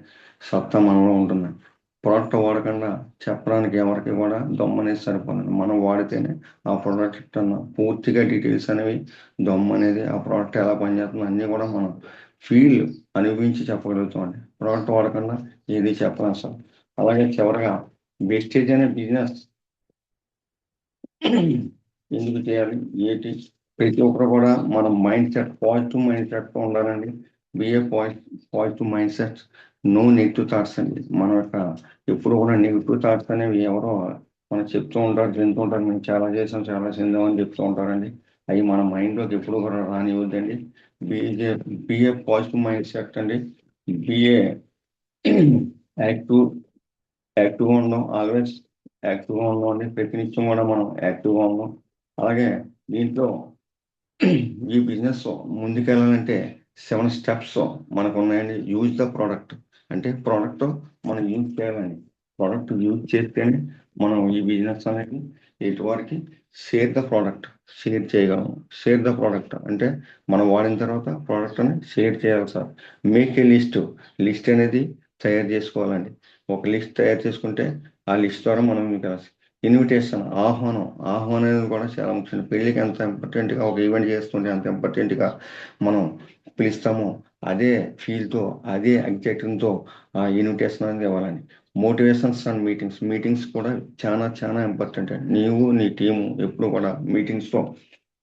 సత్తా మనలో ఉంటుంది. ప్రోడక్ట్ వాడకుండా చెప్పడానికి ఎవరికి కూడా దమ్ము అనేది సరిపోతుంది. మనం వాడితేనే ఆ ప్రోడక్ట్ అన్న పూర్తిగా డీటెయిల్స్ అనేవి, దమ్ము అనేది, ఆ ప్రోడక్ట్ ఎలా పనిచేస్తుందో అన్నీ కూడా మనం ఫీల్ అనుభవించి చెప్పగలుగుతామండి. ప్రోడక్ట్ వాడకుండా ఏది చెప్పలేం సార్. అలాగే చివరిగా వెస్టేజ్ అనే బిజినెస్ ఎందుకు చేయాలి ఏంటి, ప్రతి ఒక్కరు కూడా మన పాజిటివ్ మైండ్ సెట్తో ఉండాలండి. Be a positive mind set, no negative thoughts అండి. మన యొక్క ఎప్పుడు కూడా నెగిటివ్ థాట్స్ అనేవి ఎవరో మనకు చెప్తూ ఉంటారు, చెందుతూ ఉంటారు, మేము చాలా చేసాం, చాలా చెందామని చెప్తూ ఉంటారండి. అవి మన మైండ్లోకి ఎప్పుడు కూడా రానివ్వద్దండి. Be a be a positive mind set అండి. బిఏ యాక్టివ్గా ఉందాం, ఆల్వేస్ యాక్టివ్గా ఉందాం అండి. ప్రతినిత్యం కూడా మనం యాక్టివ్గా ఉందాం. అలాగే దీంట్లో ఈ బిజినెస్ ముందుకెళ్ళాలంటే 7 స్టెప్స్ మనకు ఉన్నాయండి. యూజ్ ద ప్రోడక్ట్ అంటే ప్రోడక్ట్ మనం యూజ్ చేయాలండి. ప్రోడక్ట్ యూజ్ చేస్తేనే మనం ఈ బిజినెస్ అనేది ఎటువరకు షేర్ ద ప్రోడక్ట్ షేర్ చేయగలం. షేర్ ద ప్రోడక్ట్ అంటే మనం వాడిన తర్వాత ప్రోడక్ట్ అని షేర్ చేయాలి సార్. మేక్ ఏ లిస్ట్ అనేది తయారు చేసుకోవాలండి. ఒక లిస్ట్ తయారు చేసుకుంటే ఆ లిస్ట్ ద్వారా మనం ఇంకా ఇన్విటేషన్ ఆహ్వానం అనేది కూడా చాలా ముఖ్యం. పెళ్ళికి ఎంత ఇంపార్టెంట్గా ఒక ఈవెంట్ చేస్తుంటే ఎంత ఇంపార్టెంట్గా మనం పిలుస్తామో అదే ఫీల్తో అదే ఎగ్జైటింగ్తో ఆ ఇన్విటేషన్ అనేది ఇవ్వాలండి. మోటివేషన్స్ అండ్ మీటింగ్స్ కూడా చాలా చాలా ఇంపార్టెంట్ అండి. నీవు నీ టీము ఎప్పుడు కూడా మీటింగ్స్తో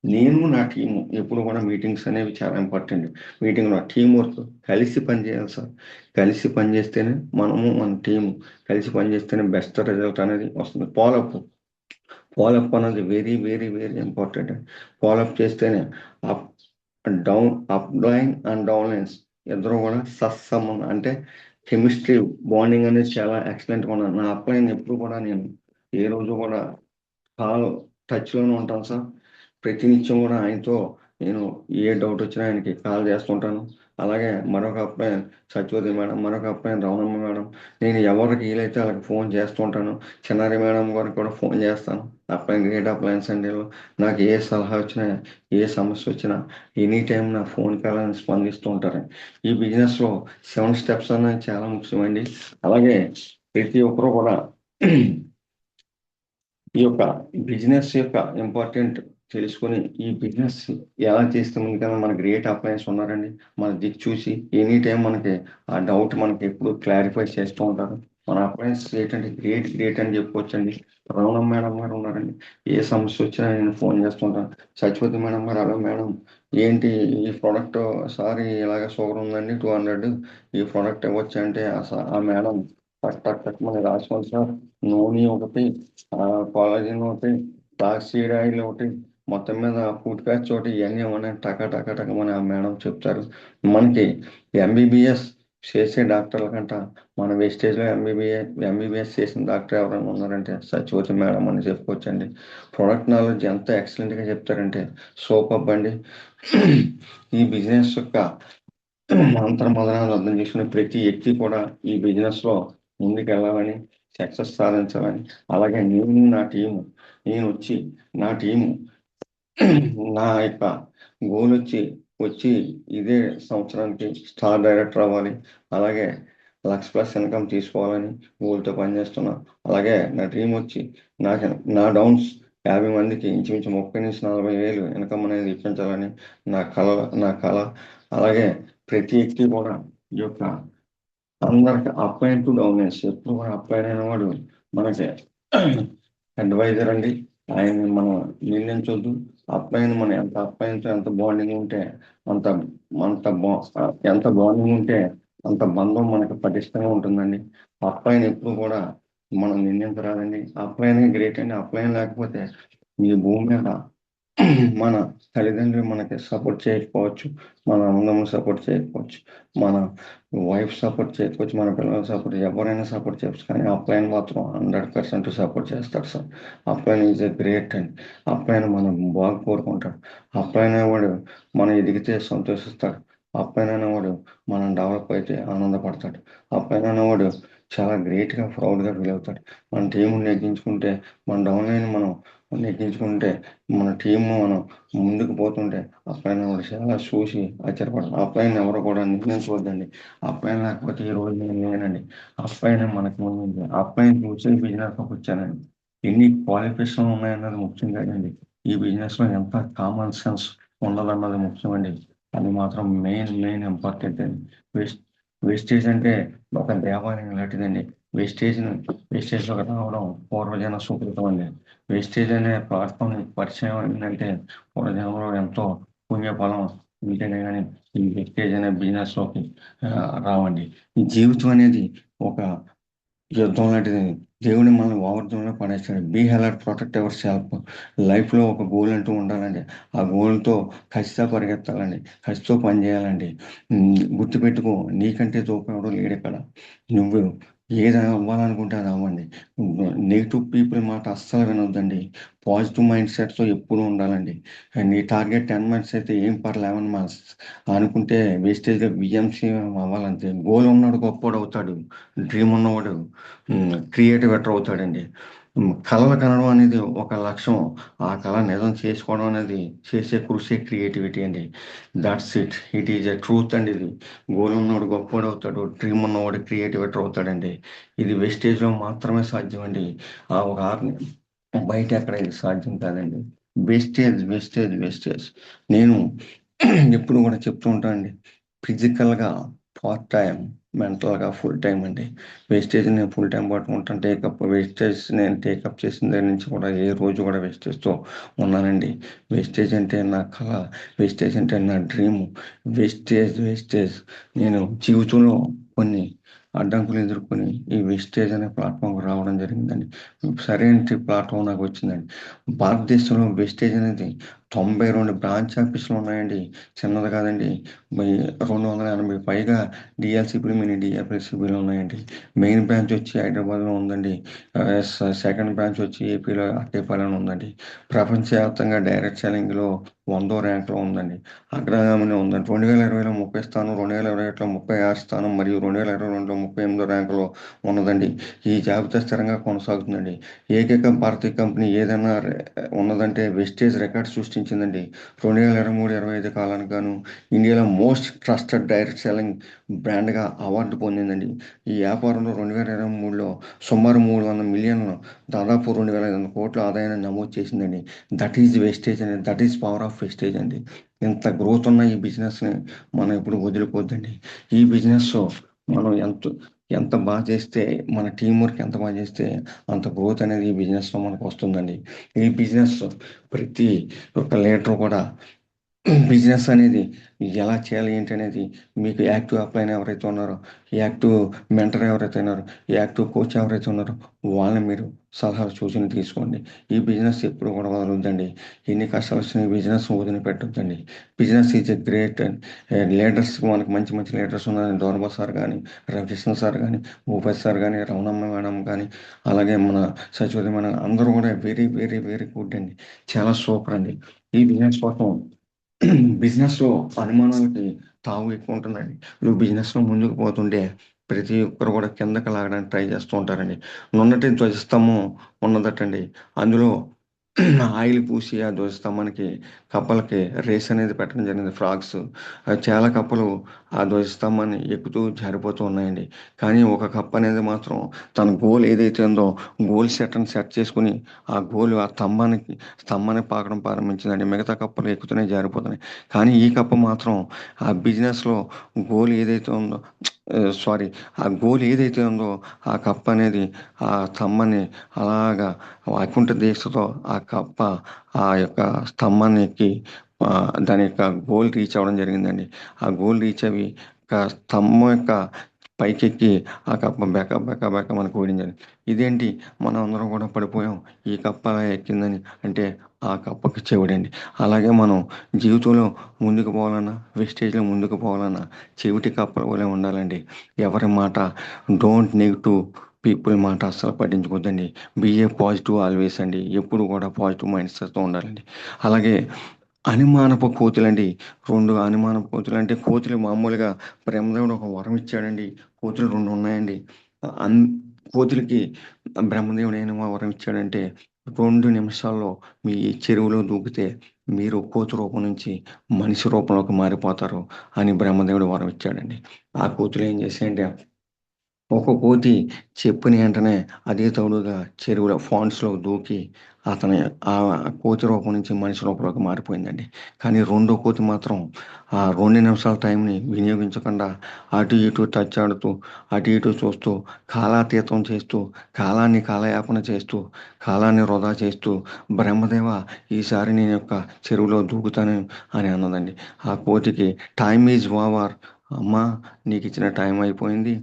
నేను నా టీము ఎప్పుడు కూడా మీటింగ్స్ అనేవి చాలా ఇంపార్టెంట్. మీటింగ్లో టీం వర్క్ కలిసి పనిచేయాలి సార్. కలిసి పనిచేస్తేనే మనము మన టీము కలిసి పనిచేస్తేనే బెస్ట్ రిజల్ట్ అనేది వస్తుంది. ఫాలోఅప్ అనేది very very very important. Follow up చేస్తేనే up up line and down lines ఇద్దరు కూడా సత్సంబంధం అంటే కెమిస్ట్రీ బాండింగ్ అనేది చాలా ఎక్సలెంట్గా ఉన్నాను. నా అప్ లైన్ ఎప్పుడు కూడా నేను ఏ రోజు కూడా కాల్ టచ్లోనే ఉంటాను సార్. ప్రతినిత్యం కూడా ఆయనతో నేను ఏ డౌట్ వచ్చినా ఆయనకి కాల్ చేస్తుంటాను. అలాగే మరొక అబ్బాయి సత్యవతి మేడం, మరొక అబ్బాయి రవణమ్మ మేడం, నేను ఎవరికి వీలైతే వాళ్ళకి ఫోన్ చేస్తుంటాను. చిన్నారి మేడం గారికి కూడా ఫోన్ చేస్తాను. అప్లైన్ గ్రేట్ అప్లయన్స్ అండీలో నాకు ఏ సలహా వచ్చినా ఏ సమస్య వచ్చినా ఎనీ టైం నా ఫోన్ కాలని స్పందిస్తూ ఉంటారు. ఈ బిజినెస్లో 7 స్టెప్స్ అనేది చాలా ముఖ్యమండి. అలాగే ప్రతి ఒక్కరూ కూడా ఈ యొక్క బిజినెస్ యొక్క ఇంపార్టెంట్ తెలుసుకొని ఈ బిజినెస్ ఎలా చేస్తే ముందుకన్నా మన గ్రేట్ అప్లయన్స్ ఉన్నారండి. మన దిక్కు చూసి ఎనీ టైం మనకి ఆ డౌట్ మనకి ఎప్పుడు క్లారిఫై చేస్తూ ఉంటారు. మన అప్లయన్స్ ఏంటంటే గ్రేట్ అని చెప్పుకోవచ్చండి. రమణ మేడం గారు ఉన్నారండి. ఏ సమస్య వచ్చినా నేను ఫోన్ చేస్తుంటాను. సత్యవతి మేడం గారు, అలా మేడం ఏంటి ఈ ప్రోడక్ట్ సారీ ఇలాగ షుగర్ ఉందండి 200 ఈ ప్రోడక్ట్ ఇవ్వచ్చు అంటే ఆ మేడం టక్ మనకి రాసుకోండి సార్. నూనె ఒకటి, కాలేజీన్ ఒకటి, ఫ్లాక్సీడ్ ఆయిల్ ఒకటి, మొత్తం మీద ఫుడ్ ప్యాచ్ ఒకటి, ఇవన్నీ ఉన్నాయి. టక మన ఆ మేడం చెప్తారు. మనకి ఎంబీబీఎస్ చేసే డాక్టర్ల కంట మన వెస్టేజ్లో ఎంబీబీఎస్ చేసిన డాక్టర్ ఎవరైనా ఉన్నారంటే సత్యవతి మేడం అని చెప్పుకోవచ్చండి. ప్రొడక్ట్ నాలెడ్జ్ ఎంత ఎక్సలెంట్గా చెప్తారంటే సూపర్ అండి. ఈ బిజినెస్ యొక్క అంతర్మదనాలు అర్థం చేసుకుని ప్రతి వ్యక్తి కూడా ఈ బిజినెస్లో ముందుకు వెళ్ళాలని, సక్సెస్ సాధించాలని, అలాగే నేను వచ్చి నా టీము నా యొక్క గోల్ వచ్చి ఇదే సంవత్సరానికి స్టార్ డైరెక్టర్ అవ్వాలి, అలాగే $1,00,000+ ఇన్కమ్ తీసుకోవాలని గోల్తో పనిచేస్తున్నా. అలాగే నా డ్రీమ్ వచ్చి నా డౌన్స్ 50 మందికి ఇంచుమించు 30,000-40,000 ఇన్కమ్ అనేది ఇప్పించాలని నా కళ. అలాగే ప్రతి వ్యక్తి కూడా ఈ యొక్క అందరికి అప్లైన్ టు డౌన్లైన్స్ ఎప్పుడు కూడా అప్లైన్ అయిన వాడు మనకి అడ్వైజర్ అండి. ఆయన మనం నిర్ణయించొద్దు. అప్లైన్ మనం ఎంత అప్లైన్తో ఎంత బాండింగ్ ఉంటే ఎంత బాండింగ్ ఉంటే అంత బంధం మనకి పటిష్టంగా ఉంటుందండి. అప్లైన్ ఎప్పుడు కూడా మనం నిర్ణయించరాదండి. అప్లైన్ గ్రేట్ అండి. అప్లైన్ లేకపోతే ఈ భూమి మీద మన తల్లిదండ్రులు మనకి సపోర్ట్ చేయకపోవచ్చు, మన అన్నదమ్ములు సపోర్ట్ చేయకపోవచ్చు, మన వైఫ్ సపోర్ట్ చేయకపోవచ్చు, మన పిల్లలు సపోర్ట్ ఎవరైనా సపోర్ట్ చేయవచ్చు, కానీ అప్లైన్ మాత్రం 100% సపోర్ట్ చేస్తాడు sir. Upline is a great and upline మనం బాగా కోరుకుంటాడు. అప్లైన్ అనేవాడు మనం ఎదిగితే సంతోషిస్తాడు. అప్లైన్ అనేవాడు మనం డెవలప్ అయితే ఆనందపడతాడు. అప్లైన్ అనేవాడు చాలా గ్రేట్గా ప్రౌడ్గా ఫీల్ అవుతాడు. మన టీం నెగ్గించుకుంటే, మన డౌన్లైన్ మనం నెగ్గించుకుంటే, మన టీం మనం ముందుకు పోతుంటే అప్లైన్ కూడా చాలా చూసి ఆశ్చర్యపడతాం. అప్లైన్ ఎవరు కూడా నిర్ణయించవద్దండి. అప్లైన్ లేకపోతే ఈ రోజు నేను లేనండి. అప్లైన్ మనకు ముందు అప్లైన్ చూసి బిజినెస్లోకి వచ్చానండి. ఎన్ని క్వాలిఫికేషన్ ఉన్నాయన్నది ముఖ్యం కాదండి. ఈ బిజినెస్లో ఎంత కామన్ సెన్స్ ఉన్నదన్నది ముఖ్యమండి. అది మాత్రం మెయిన్ ఇంపార్టెంట్ అండి. వేస్టేజ్ అంటే ఒక దేవాలయం లాంటిదండి. వేస్టేజ్లోకి రావడం పూర్వజన సుకృతం అండి. వేస్టేజ్ అనే ప్లాట్ఫామ్ పరిచయం ఏంటంటే పూర్వజనంలో ఎంతో పుణ్యఫలం ఉంటేనే కానీ ఈ వేస్టేజ్ అనే బిజినెస్లోకి రావండి. ఈ జీవితం అనేది ఒక యుద్ధం లాంటిది. దేవుడు మనల్ని ఓవర్‌లోనే పడేస్తాడు. Be alert, protect yourself. లైఫ్‌లో ఒక గోల్ అంటూ ఉండాలండి. ఆ గోల్‌తో కసితో పరిగెత్తాలండి. కసితో పని చేయాలండి. గుర్తుపెట్టుకో, నీకంటే తోపెవడు లేడిక్కడ. నువ్వు ఏది అవ్వాలనుకుంటే అది అవ్వండి. నెగెటివ్ పీపుల్ మాట అస్సలు వినొద్దండి. పాజిటివ్ మైండ్ సెట్‌తో ఎప్పుడూ ఉండాలండి. నీ టార్గెట్ 10 మంత్స్ అయితే ఏం పర్ 11 మంత్స్ అనుకుంటే వేస్టేజ్‌గా బీఎంసీ అవ్వాలంతే. గోల్ ఉన్నోడు గొప్పోడవుతాడు. డ్రీమ్ ఉన్నవాడు క్రియేటివేటర్ అవుతాడండి. కలలు కనడం అనేది ఒక లక్ష్యం. ఆ కళ నిజం చేసుకోవడం అనేది చేసే కృషి క్రియేటివిటీ అండి. That's it. It is a truth అండి ఇది. గోల్ ఉన్నవాడు గొప్పోడు అవుతాడు. డ్రీమ్ ఉన్నవాడు క్రియేటివేటర్ అవుతాడండి. ఇది వెస్టేజ్‌లో మాత్రమే సాధ్యం అండి. ఒక ఆర్ని బయట ఎక్కడ ఇది సాధ్యం కాదండి. వేస్టేజ్. నేను ఎప్పుడు కూడా చెప్తూ ఉంటానండి. ఫిజికల్‌గా పార్ట్ టైం, మెంటల్‌గా ఫుల్ టైమ్ అండి. వేస్టేజ్ నేను ఫుల్ టైమ్ పట్టుకుంటాను. వేస్టేజ్ నేను టేకప్ చేసిన దగ్గర నుంచి కూడా ఏ రోజు కూడా వేస్టేజ్‌తో ఉన్నానండి. వేస్టేజ్ అంటే నా కల. వేస్టేజ్ అంటే నా డ్రీము. వేస్టేజ్. నేను జీవితంలో కొన్ని అడ్డంకులు ఎదుర్కొని ఈ వేస్టేజ్ అనే ప్లాట్‌ఫామ్‌కి రావడం జరిగిందండి. సరైన ప్లాట్‌ఫామ్ నాకు వచ్చిందండి. భారతదేశంలో వేస్టేజ్ అనేది 92 బ్రాంచ్ ఆఫీసులు ఉన్నాయండి. చిన్నది కాదండి. 280 పైగా డీఎల్‌సీపీలు, మినీ డీఎల్‌సీపీలు ఉన్నాయండి. మెయిన్ బ్రాంచ్ వచ్చి హైదరాబాద్‌లో ఉందండి. సెకండ్ బ్రాంచ్ వచ్చి ఏపీలో అట్టేపాలెంలో ఉందండి. ప్రపంచవ్యాప్తంగా డైరెక్ట్ సెల్లింగ్‌లో 100వ ర్యాంక్‌లో ఉందండి. అగ్రగామిలో ఉందండి. 2020లో 30 స్థానం, 2021లో 36 స్థానం మరియు 2022లో 38వ ర్యాంకులో ఉన్నదండి. ఈ జాబితా స్థిరంగా కొనసాగుతుందండి. ఏకైక భారతీయ కంపెనీ ఏదైనా ఉన్నదంటే వెస్టేజ్ రికార్డ్ సృష్టించిందండి. 2023, 25 కాలానికి గాను ఇండియాలో మోస్ట్ ట్రస్టెడ్ డైరెక్ట్ సెల్లింగ్ బ్రాండ్‌గా అవార్డు పొందిందండి. ఈ వ్యాపారంలో 2023లో సుమారు 300 మిలియన్లు, దాదాపు 2,500 కోట్ల ఆదాయాన్ని నమోదు చేసిందండి. దట్ ఈజ్ వెస్టేజ్ అండి. That is power of wastage అండి. ఇంత గ్రోత్ ఉన్న ఈ బిజినెస్‌ని మనం ఎప్పుడు వదులుకోవద్దండి. ఈ బిజినెస్ మనం ఎంత బాగా చేస్తే, మన టీమ్ వర్క్ ఎంత బాగా చేస్తే అంత గ్రోత్ అనేది ఈ బిజినెస్‌లో మనకు వస్తుందండి. ఈ బిజినెస్ ప్రతి ఒక్క లీడర్ కూడా బిజినెస్ అనేది ఎలా చేయాలి ఏంటి అనేది మీకు యాక్టివ్ అప్లైన్ ఎవరైతే ఉన్నారో, యాక్టివ్ మెంటర్ ఎవరైతే ఉన్నారో, యాక్టివ్ కోచ్ ఎవరైతే ఉన్నారో వాళ్ళని మీరు సలహాలు సూచనలు తీసుకోండి. ఈ బిజినెస్ ఎప్పుడు కూడా వదలొద్దండి. ఎన్ని కష్టాలు వచ్చినా ఈ బిజినెస్ వదిలిపెట్టొద్దండి. Business is a great and leaders మనకు మంచి మంచి లీడర్స్ ఉన్నారండి. డోర్బా సార్ కానీ, రవికృష్ణ సార్ కానీ, భూపతి సార్ కానీ, రమణమ్మ మేడం కానీ, అలాగే మన సచివతి మేడం అందరూ కూడా వెరీ గుడ్ అండి. చాలా సూపర్ అండి. ఈ బిజినెస్ కోసం బిజినెస్‌లో అనుమానాలకి తావు ఎక్కువ ఉంటుందండి. నువ్వు బిజినెస్‌లో ముందుకు పోతుంటే ప్రతి ఒక్కరు కూడా కిందకి లాగడానికి ట్రై చేస్తూ ఉంటారండి. నున్నటి ధ్వజస్తంభం ఉన్నదటండి. అందులో ఆయిల్ పూసి ఆ ధ్వజస్తంభానికి కప్పలకి రేస్ అనేది పెట్టడం జరిగింది, ఫ్రాగ్స్. చాలా కప్పలు ఆ ధ్వజస్తంభాన్ని ఎక్కుతూ జారిపోతూ ఉన్నాయండి. కానీ ఒక కప్ప అనేది మాత్రం తన గోల్ ఏదైతే ఉందో గోల్ సెట్ చేసుకొని ఆ గోల్ ఆ స్తంభాన్ని పాకడం ప్రారంభించిందండి. మిగతా కప్పలు ఎక్కుతున్నాయి, జారిపోతున్నాయి. కానీ ఈ కప్ప మాత్రం ఆ బిజినెస్‌లో గోల్ ఏదైతే ఉందో ఆ గోల్ ఏదైతే ఉందో ఆ కప్ప అనేది ఆ స్తంభాన్ని అలాగా వైకుంఠ దీక్షతో ఆ కప్ప ఆ యొక్క స్తంభాన్ని ఎక్కి దాని యొక్క గోల్ రీచ్ అవ్వడం జరిగిందండి. ఆ గోల్ రీచ్ అవి స్తంభం యొక్క పైకెక్కి ఆ కప్ప బెక మనకు ఓడిందని. ఇదేంటి మనం అందరం కూడా పడిపోయాం, ఈ కప్ప అలా ఎక్కిందని అంటే ఆ కప్పకి చెవుడండి. అలాగే మనం జీవితంలో ముందుకు పోవాలన్నా, వెస్టేజ్‌లో ముందుకు పోవాలన్నా చెవిటి కప్పల వలె ఉండాలండి. ఎవరి మాట డోంట్ నెగెటివ్ పీపుల్ మాట అస్సలు పట్టించుకోవద్దండి. బీ పాజిటివ్ ఆల్వేస్ అండి. ఎప్పుడు కూడా పాజిటివ్ మైండ్ సెట్‌తో ఉండాలండి. అలాగే అనుమానపు కోతులండి. 2 అనుమానపు కోతులు అంటే కోతులు మామూలుగా బ్రహ్మదేవుడు ఒక వరం ఇచ్చాడండి. కోతులు 2 ఉన్నాయండి. అన్ కోతులకి బ్రహ్మదేవుడు ఏం వరం ఇచ్చాడంటే 2 నిమిషాల్లో మీ చెరువులో దూకితే మీరు కోతి రూపం నుంచి మనిషి రూపంలోకి మారిపోతారు అని బ్రహ్మదేవుడు వరం ఇచ్చాడండి. ఆ కోతులు ఏం చేశాయంటే ఒక కోతి చెప్పిన వెంటనే అదే తోడుగా చెరువులో ఫాండ్స్‌లో దూకి అతని ఆ కోతి రూపం నుంచి మనిషి రూపంలోకి మారిపోయిందండి. కానీ రెండో కోతి మాత్రం ఆ 2 నిమిషాల టైంని వినియోగించకుండా అటు ఇటు తచ్చాడుతూ, అటు ఇటు చూస్తూ, కాలాతీతం చేస్తూ, కాలాన్ని కాలయాపన చేస్తూ, కాలాన్ని వృధా చేస్తూ బ్రహ్మదేవా! ఈసారి నేను యొక్క చెరువులో దూకుతాను అని అన్నదండి. ఆ కోతికి టైమ్ ఈజ్ ఓవర్ అమ్మా నీకు ఇచ్చిన టైం అయిపోయింది,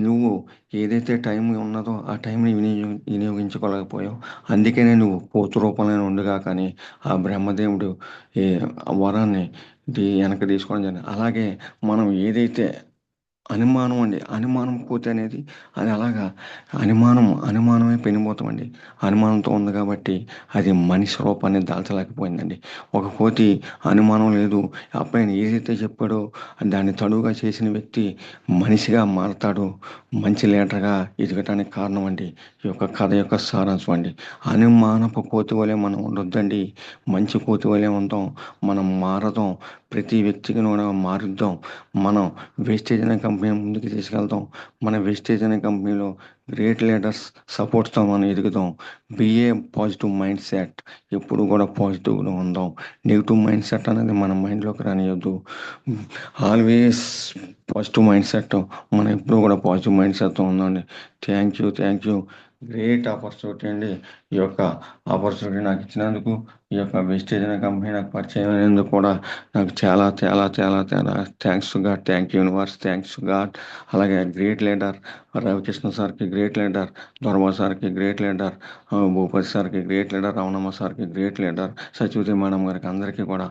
నువ్వు ఏదైతే టైం ఉన్నదో ఆ టైంని వినియోగించుకోలేకపోయావు, అందుకనే నువ్వు పోతు రూపంలో ఉండగా కానీ ఆ బ్రహ్మదేవుడు ఏ వరాన్ని వెనక్కి తీసుకోవడం జరిగింది. అలాగే మనం ఏదైతే అనుమానం అండి, అనుమానం కోతి అనేది అది అలాగా అనుమానమే పెనుభూతం అండి. అనుమానంతో ఉంది కాబట్టి అది మనిషి రూపాన్ని దాల్చలేకపోయిందండి. ఒక కోతి అనుమానం లేదు, అబ్బాయిని ఏదైతే చెప్పాడో దాన్ని తడువుగా చేసిన వ్యక్తి మనిషిగా మారతాడు, మంచి లీడర్గా ఎదగటానికి కారణం అండి ఈ యొక్క కథ యొక్క సారాంశం అండి. అనుమానపు కోతి వలె మనం ఉండొద్దండి, మంచి కోతి వలె ఉందాం, మనం మారదాం, ప్రతి వ్యక్తికి కూడా మారుద్దాం, మనం వేస్టేజ్ అనే కంపెనీ ముందుకు తీసుకెళ్తాం, మన వేస్టేజ్ అనే కంపెనీలో గ్రేట్ లీడర్స్ సపోర్ట్తో మనం ఎదుగుదాం. బిఏ పాజిటివ్ మైండ్ సెట్, ఎప్పుడు కూడా పాజిటివ్గా ఉందాం, నెగిటివ్ మైండ్ సెట్ అనేది మన మైండ్లోకి రానియద్దు. ఆల్వేస్ పాజిటివ్ మైండ్ సెట్, మనం ఎప్పుడు కూడా పాజిటివ్ మైండ్ సెట్తో ఉందండి. థ్యాంక్ యూ, గ్రేట్ ఆపర్చునిటీ అండి. ఈ యొక్క ఆపర్చునిటీ నాకు ఇచ్చినందుకు, ఈ యొక్క వెస్టేజ్ అనే కంపెనీ నాకు పరిచయం అయినందుకు కూడా నాకు చాలా thanks to God, thank you universe, thanks to God. అలాగే గ్రేట్ లీడర్ రవికృష్ణ సార్కి గ్రేట్ లీడర్, ధర్మ సార్కి గ్రేట్ లీడర్, భూపతి సార్కి గ్రేట్ లీడర్, రమణమ్మ సార్కి గ్రేట్ లీడర్, సచివతి మేడం గారికి అందరికీ కూడా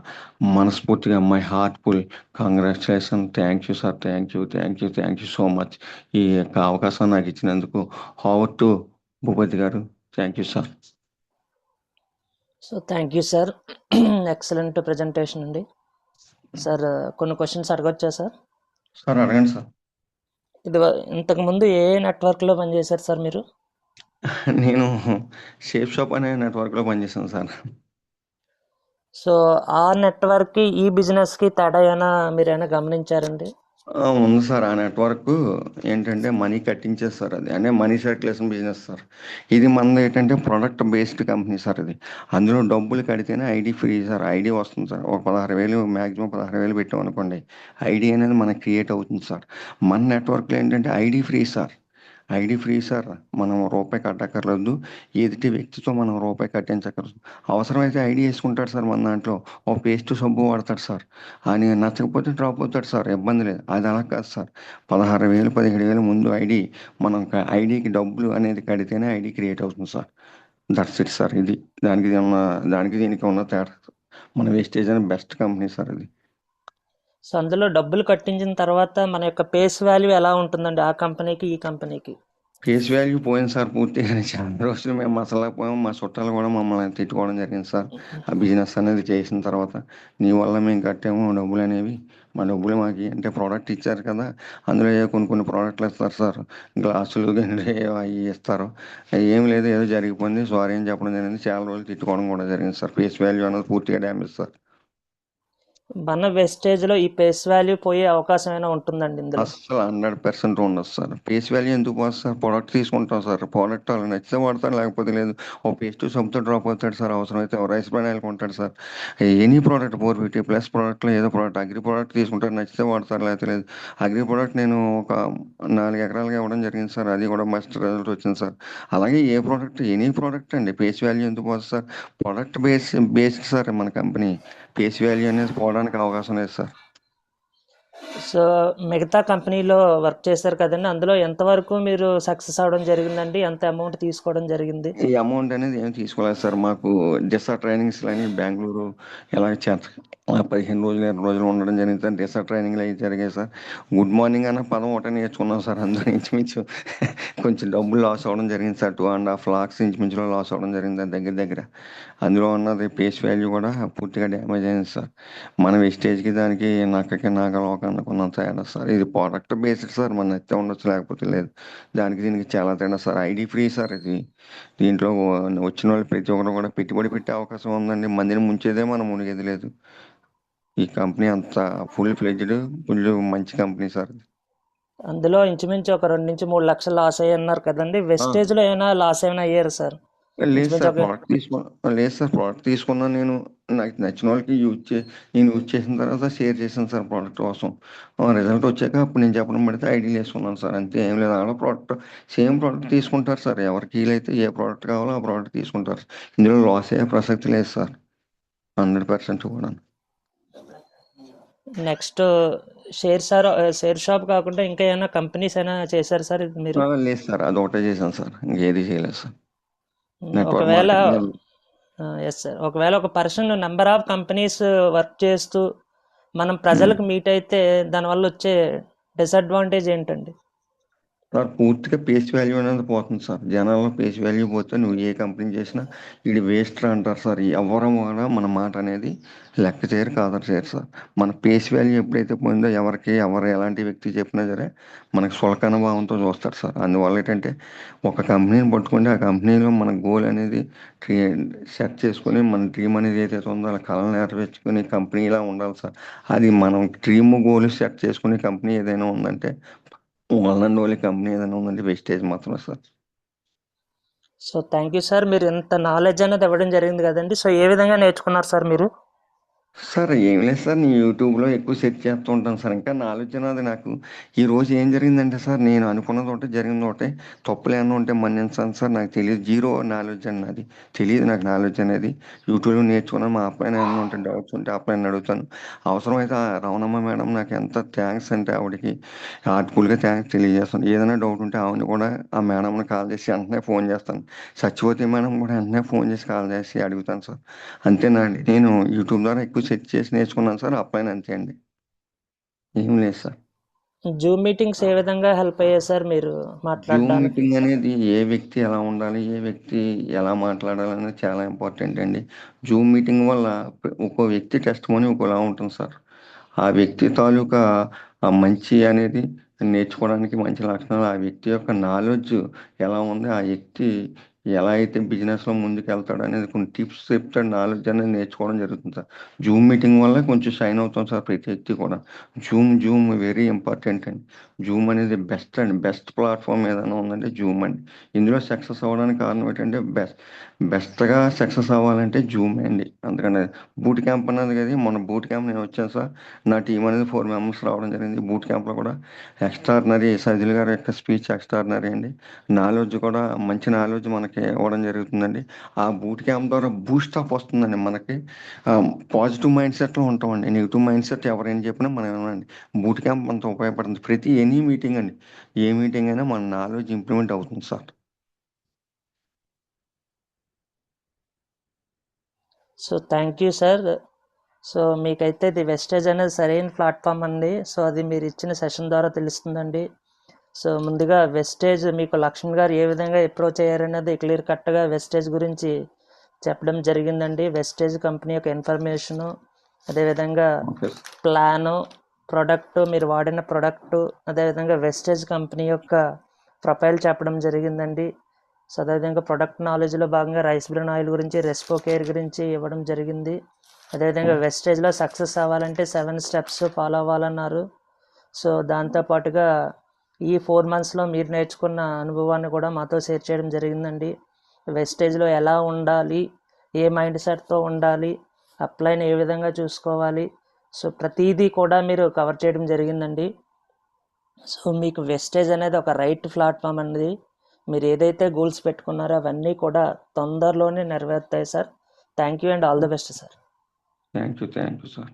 మనస్ఫూర్తిగా my heartful congratulation. Thank you sir, thank you so much. ఈ యొక్క అవకాశం నాకు ఇచ్చినందుకు. హోవర్ టు భూపతి గారు, thank you sir. So thank you sir, excellent presentation అండి. సార్ కొన్ని క్వశ్చన్స్ అడగొచ్చా సార్? సార్ అడగండి సార్. ఇంతకుముందు ఏ నెట్వర్క్లో పనిచేశారు సార్ మీరు? నేను షేప్ షాప్ అనే నెట్వర్క్లో పనిచేశాను సార్. సో ఆ నెట్వర్క్కి ఈ బిజినెస్కి తేడా ఏమైనా మీరు ఏమైనా గమనించారండి? ఉంది సార్. ఆ నెట్వర్క్ ఏంటంటే మనీ కట్టించేది సార్, అది అంటే మనీ సర్క్యులేషన్ బిజినెస్ సార్. ఇది మనది ఏంటంటే ప్రొడక్ట్ బేస్డ్ కంపెనీ సార్. ఇది అందులో డబ్బులు కడితేనే ఐడి ఫ్రీ సార్, ఐడి వస్తుంది సార్. ఒక 16,000 మ్యాక్సిమం 16,000 పెట్టాం అనుకోండి, ఐడి అనేది మనకి క్రియేట్ అవుతుంది సార్. మన నెట్వర్క్లో ఏంటంటే ID free sir, ID free sir. మనం రూపాయి కట్టక్కర్లేదు, ఎదుటి వ్యక్తితో మనం రూపాయి కట్టించక్కర్లేదు. అవసరమైతే ఐడి వేసుకుంటాడు సార్, మన దాంట్లో ఒక పేస్ట్ సబ్బు వాడతాడు సార్, అని నచ్చకపోతే డ్రాప్ అవుతాడు సార్, ఇబ్బంది లేదు. అది అలా కాదు సార్, 16,000 17,000 ముందు ఐడి, మనం ఐడికి డబ్బులు అనేది కడితేనే ఐడి క్రియేట్ అవుతుంది సార్. That's it sir. ఇది దానికి దీనికి ఉన్న తేడా. మన వేస్టేజ్ అనే బెస్ట్ కంపెనీ సార్ అది. సో అందులో డబ్బులు కట్టించిన తర్వాత మన యొక్క పేస్ వాల్యూ ఎలా ఉంటుందండి ఆ కంపెనీకి ఈ కంపెనీకి? ఫేస్ వాల్యూ పోయింది సార్ పూర్తిగా. చాలా రోజులు మేము మసలేకపోయాం, మా చుట్టాలు కూడా మమ్మల్ని తిట్టుకోవడం జరిగింది సార్. ఆ బిజినెస్ అనేది చేసిన తర్వాత, నీ వల్ల మేము కట్టాము డబ్బులు అనేవి, మా డబ్బులు మాకు అంటే ప్రోడక్ట్ ఇచ్చారు కదా, అందులో కొన్ని ప్రోడక్ట్లు ఇస్తారు సార్, గ్లాసులు గిన్నెలు అవి ఇస్తారు, ఏం లేదు ఏదో జరిగిపోయింది సారీ అని చెప్పడం జరిగింది. చాలా రోజులు తిట్టుకోవడం కూడా జరిగింది సార్. ఫేస్ వాల్యూ అనేది పూర్తిగా డ్యామేజ్ సార్. మన వెస్టేజ్లో ఈ పేస్ వాల్యూ పోయే అవకాశం అయినా ఉంటుందండి ఇందులో? అసలు 100% ఉండదు సార్. ఫేస్ వాల్యూ ఎందుకు పోతుంది సార్? ప్రోడక్ట్ తీసుకుంటాం సార్, ప్రోడక్ట్ వాళ్ళు నచ్చితే వాడతారు, లేకపోతే లేదు. ఓ పేస్ట్ సబ్బుతో డ్రాప్ అవుతాడు సార్, అవసరమైతే రైస్ బ్రాండ్ ఆయిల్ కొంటాడు సార్. ఎనీ ప్రోడక్ట్ 450+ ప్రోడక్ట్లో ఏదో ప్రోడక్ట్, అగ్రి ప్రోడక్ట్ తీసుకుంటారు, నచ్చితే వాడతారు, లేకపోతే లేదు. అగ్రి ప్రోడక్ట్ నేను ఒక 4 ఎకరాలుగా ఇవ్వడం జరిగింది సార్, అది కూడా మస్ట్ రిజల్ట్ వచ్చింది సార్. అలాగే ఏ ప్రోడక్ట్, ఎనీ ప్రోడక్ట్ అండి, ఫేస్ వాల్యూ ఎందుకు పోతుంది సార్? ప్రోడక్ట్ బేస్డ్ సార్ మన కంపెనీ. ఫేస్ వాల్యూ అనేది పోవడానికి అవకాశం లేదు సార్. సో మిగతా కంపెనీలో వర్క్ చేశారు కదండి, అందులో ఎంతవరకు మీరు సక్సెస్ అవ్వడం జరిగిందండి? ఎంత అమౌంట్ తీసుకోవడం జరిగింది? ఈ అమౌంట్ అనేది ఏం తీసుకోలేదు సార్. మాకు డిసా ట్రైనింగ్స్ అని బెంగళూరు ఎలా 15 రోజులు 20 రోజులు ఉండడం జరిగింది సార్. డిసా ట్రైనింగ్లు అవి జరిగాయి సార్. గుడ్ మార్నింగ్ అన్న పదం ఒకటే నేర్చుకున్నాం సార్, అందులో ఇంచుమించు కొంచెం డబ్బులు లాస్ అవ్వడం జరిగింది సార్. 2.5 lakhs ఇంచుమించులో లాస్ అవ్వడం జరిగింది సార్ దగ్గర. అందులో ఉన్నది ఫేస్ వాల్యూ కూడా పూర్తిగా డ్యామేజ్ అయింది సార్. మన వెస్టేజ్కి దానికి నక్కకి నాగలోకనుకున్నంత తేడా సార్. ఇది ప్రోడక్ట్ బేస్డ్ సార్, మన నచ్చితే ఉండొచ్చు, లేకపోతే లేదు. దానికి దీనికి చాలా తేడా సార్. ఐడి ఫ్రీ సార్ ఇది. దీంట్లో వచ్చిన వాళ్ళు ప్రతి ఒక్కరు కూడా పెట్టుబడి పెట్టే అవకాశం ఉందండి. మందిని ముంచేదే మనం మునిగేది లేదు. ఈ కంపెనీ అంత ఫుల్ మంచి కంపెనీ సార్. అందులో ఇంచుమించు ఒక 2 నుంచి 3 లక్షలు లాస్ అయ్యి అన్నారు కదండి, వెస్టేజ్లో ఏమైనా లాస్ ఏమైనా అయ్యారు సార్? లేదు సార్, ప్రోడక్ట్ తీసుకున్నా నేను, నాకు నచ్చిన వాళ్ళకి నేను యూజ్ చేసిన తర్వాత షేర్ చేశాను సార్ ప్రోడక్ట్ కోసం. రిజల్ట్ వచ్చాక అప్పుడు నేను చెప్పడం పడితే ఐడియాలు వేసుకున్నాను సార్, అంతే, ఏం లేదు. అలా సేమ్ ప్రోడక్ట్ తీసుకుంటారు సార్, ఎవరికి వీలైతే ఏ ప్రోడక్ట్ కావాలో ఆ ప్రోడక్ట్ తీసుకుంటారు. ఇందులో లాస్ అయ్యే ప్రసక్తి లేదు సార్, 100% కూడా. నెక్స్ట్ షేర్ షాప్ కాకుండా ఇంకా ఏమైనా కంపెనీస్ అయినా చేశారు సార్ ఇది మీరు? లేదు సార్, అది ఒకటే చేశాను సార్, ఇంకేది చేయలేదు సార్. నెట్వర్క్ ఒకవేళ మార్కెటింగ్ ఎస్ సార్, ఒకవేళ ఒక person number of companies work చేస్తూ మనం ప్రజలకు మీట్ అయితే దానివల్ల వచ్చే డిసడ్వాంటేజ్ ఏంటండి? సార్ పూర్తిగా పేస్ వాల్యూ అనేది పోతుంది సార్. జనాల్లో పేస్ వాల్యూ పోతే నువ్వు ఏ కంపెనీ చేసినా ఇది వేస్ట్ అంటారు సార్. ఎవరు కూడా మన మాట అనేది లెక్క చేయరు, కాదరు చేయరు సార్. మన పేస్ వాల్యూ ఎప్పుడైతే పోయిందో ఎవరు ఎలాంటి వ్యక్తి చెప్పినా సరే మనకు సులకన భావంతో చూస్తారు సార్. అందువల్ల ఏంటంటే ఒక కంపెనీని పట్టుకుంటే ఆ కంపెనీలో మన గోల్ అనేది సెట్ చేసుకుని మన డ్రీమ్ అనేది ఏదైతే ఉందో అలా కళను నెరవేర్చుకుని కంపెనీలా ఉండాలి సార్. అది మనం డ్రీమ్ గోల్ సెట్ చేసుకునే కంపెనీ ఏదైనా ఉందంటే వాళ్ళని ఓన్లీ కంపెనీ ఏదైనా ఉందంటే వెస్టేజ్ మాత్రమే sir. So thank you sir, మీరు ఇంత నాలెడ్జ్ అనేది ఇవ్వడం జరిగింది కదండి. సో ఏ విధంగా నేర్చుకున్నారు సార్ మీరు? సార్ ఏం లేదు సార్, నేను యూట్యూబ్లో ఎక్కువ సెర్చ్ చేస్తూ ఉంటాను సార్. ఇంకా నా ఆలోచన అది నాకు ఈరోజు ఏం జరిగిందంటే సార్, నేను అనుకున్నది ఒకటి జరిగింది ఒకటి, తప్పులు ఏమన్నా ఉంటే మన్నించాను సార్. నాకు తెలియదు, జీరో నాలెడ్జ్ అండి, అది తెలియదు నాకు నాలెడ్జ్ అనేది. యూట్యూబ్లో నేర్చుకున్నాను. మా అప్లైన్ ఏమన్నా ఉంటే డౌట్స్ ఉంటే అప్లైన్ అడుగుతాను. అవసరమైతే ఆ రమణమ్మ మేడం నాకు ఎంత థ్యాంక్స్ అంటే ఆవిడకి హార్ట్ఫుల్గా థ్యాంక్స్ తెలియజేస్తాను. ఏదైనా డౌట్ ఉంటే ఆవిడని కూడా ఆ మేడంని కాల్ చేసి వెంటనే ఫోన్ చేస్తాను. సత్యవతి మేడం కూడా వెంటనే ఫోన్ చేసి కాల్ చేసి అడుగుతాను సార్. అంతేనండి, నేను యూట్యూబ్ ద్వారా ఎక్కువ సెర్చ్ చేసి నేర్చుకున్నాను సార్. అప్లైన్ అంతే అండి, ఏం లేదు సార్. జూమ్ మీటింగ్స్ ఏ విధంగా హెల్ప్ అయ్యాయి సార్ మీరు జూమ్ మాట్లాడడానికి? మీటింగ్ అనేది ఏ వ్యక్తి ఎలా ఉండాలి, ఏ వ్యక్తి ఎలా మాట్లాడాలి అనేది చాలా ఇంపార్టెంట్ అండి. జూమ్ మీటింగ్ వల్ల ఒక్కో వ్యక్తి టెస్ట్ మనీ ఒకలా ఉంటుంది సార్. ఆ వ్యక్తి తాలూకా ఆ మంచి అనేది నేర్చుకోవడానికి మంచి లక్షణాలు, ఆ వ్యక్తి యొక్క నాలెడ్జ్ ఎలా ఉంది, ఆ వ్యక్తి ఎలా అయితే బిజినెస్లో ముందుకు వెళ్తాడు అనేది కొన్ని టిప్స్ చెప్తాడు, నాలెడ్జ్ అనేది నేర్చుకోవడం జరుగుతుంది సార్. జూమ్ మీటింగ్ వల్ల కొంచెం షైన్ అవుతాం సార్ ప్రతి వ్యక్తి కూడా. జూమ్ వెరీ ఇంపార్టెంట్ అండి. జూమ్ అనేది బెస్ట్ అండి, బెస్ట్ ప్లాట్ఫామ్ ఏదైనా ఉందంటే జూమ్ అండి. ఇందులో సక్సెస్ అవ్వడానికి కారణం ఏంటంటే బెస్ట్గా సక్సెస్ అవ్వాలంటే జూమ్ అండి. అందుకని బూట్ క్యాంప్ అన్నది కదా, మొన్న బూట్ క్యాంప్ నేను వచ్చాను సార్. నా టీం అనేది 4 మెంబర్స్ రావడం జరిగింది. బూట్ క్యాంప్లో కూడా ఎక్స్ట్రాడినరీ, సజిల్ గారి యొక్క స్పీచ్ ఎక్స్ట్రాడినరీ అండి. నాలెడ్జ్ కూడా మంచి నాలెడ్జ్ మనకి ఇవ్వడం జరుగుతుందండి. ఆ బూట్ క్యాంప్ ద్వారా బూస్ట్ అప్ వస్తుందండి మనకి. పాజిటివ్ మైండ్ సెట్లో ఉంటామండి. నెగిటివ్ మైండ్ సెట్ ఎవరైనా చెప్పినా మనం ఏమనండి, బూట్ క్యాంప్ మనతో ఉపయోగపడుతుంది. ప్రతి ఎనీ మీటింగ్ అండి, ఏ మీటింగ్ అయినా మన నాలెడ్జ్ ఇంప్లిమెంట్ అవుతుంది sir. So thank you sir. So మీకైతే ది వెస్టేజ్ అనేది సరైన ప్లాట్ఫామ్ అండి. సో అది మీరు ఇచ్చిన సెషన్ ద్వారా తెలుస్తుందండి. సో ముందుగా వెస్టేజ్ మీకు లక్ష్మణ్ గారు ఏ విధంగా అప్రోచ్ అయ్యారనేది క్లియర్ కట్గా వెస్టేజ్ గురించి చెప్పడం జరిగిందండి. వెస్టేజ్ కంపెనీ యొక్క ఇన్ఫర్మేషను, అదేవిధంగా ఓకే ప్లాను, ప్రోడక్టు, మీరు వాడిన ప్రోడక్టు, అదేవిధంగా వెస్టేజ్ కంపెనీ యొక్క ప్రొఫైల్ చెప్పడం జరిగిందండి. సో అదేవిధంగా ప్రొడక్ట్ నాలెడ్జ్లో భాగంగా రైస్ బ్రాన్ ఆయిల్ గురించి, రెస్పో కేర్ గురించి ఇవ్వడం జరిగింది. అదేవిధంగా వెస్టేజ్లో సక్సెస్ అవ్వాలంటే 7 స్టెప్స్ ఫాలో అవ్వాలన్నారు. సో దాంతోపాటుగా ఈ 4 మంత్స్లో మీరు నేర్చుకున్న అనుభవాన్ని కూడా మాతో షేర్ చేయడం జరిగిందండి. వెస్టేజ్లో ఎలా ఉండాలి, ఏ మైండ్ సెట్తో ఉండాలి, అప్లైన్ ఏ విధంగా చూసుకోవాలి, సో ప్రతిదీ కూడా మీరు కవర్ చేయడం జరిగిందండి. సో మీకు వెస్టేజ్ అనేది ఒక రైట్ ప్లాట్ఫామ్ అనేది. మీరు ఏదైతే గోల్స్ పెట్టుకున్నారో అవన్నీ కూడా తొందరలోనే నెరవేరుతాయి sir. Thank you and all the best sir. Thank you sir.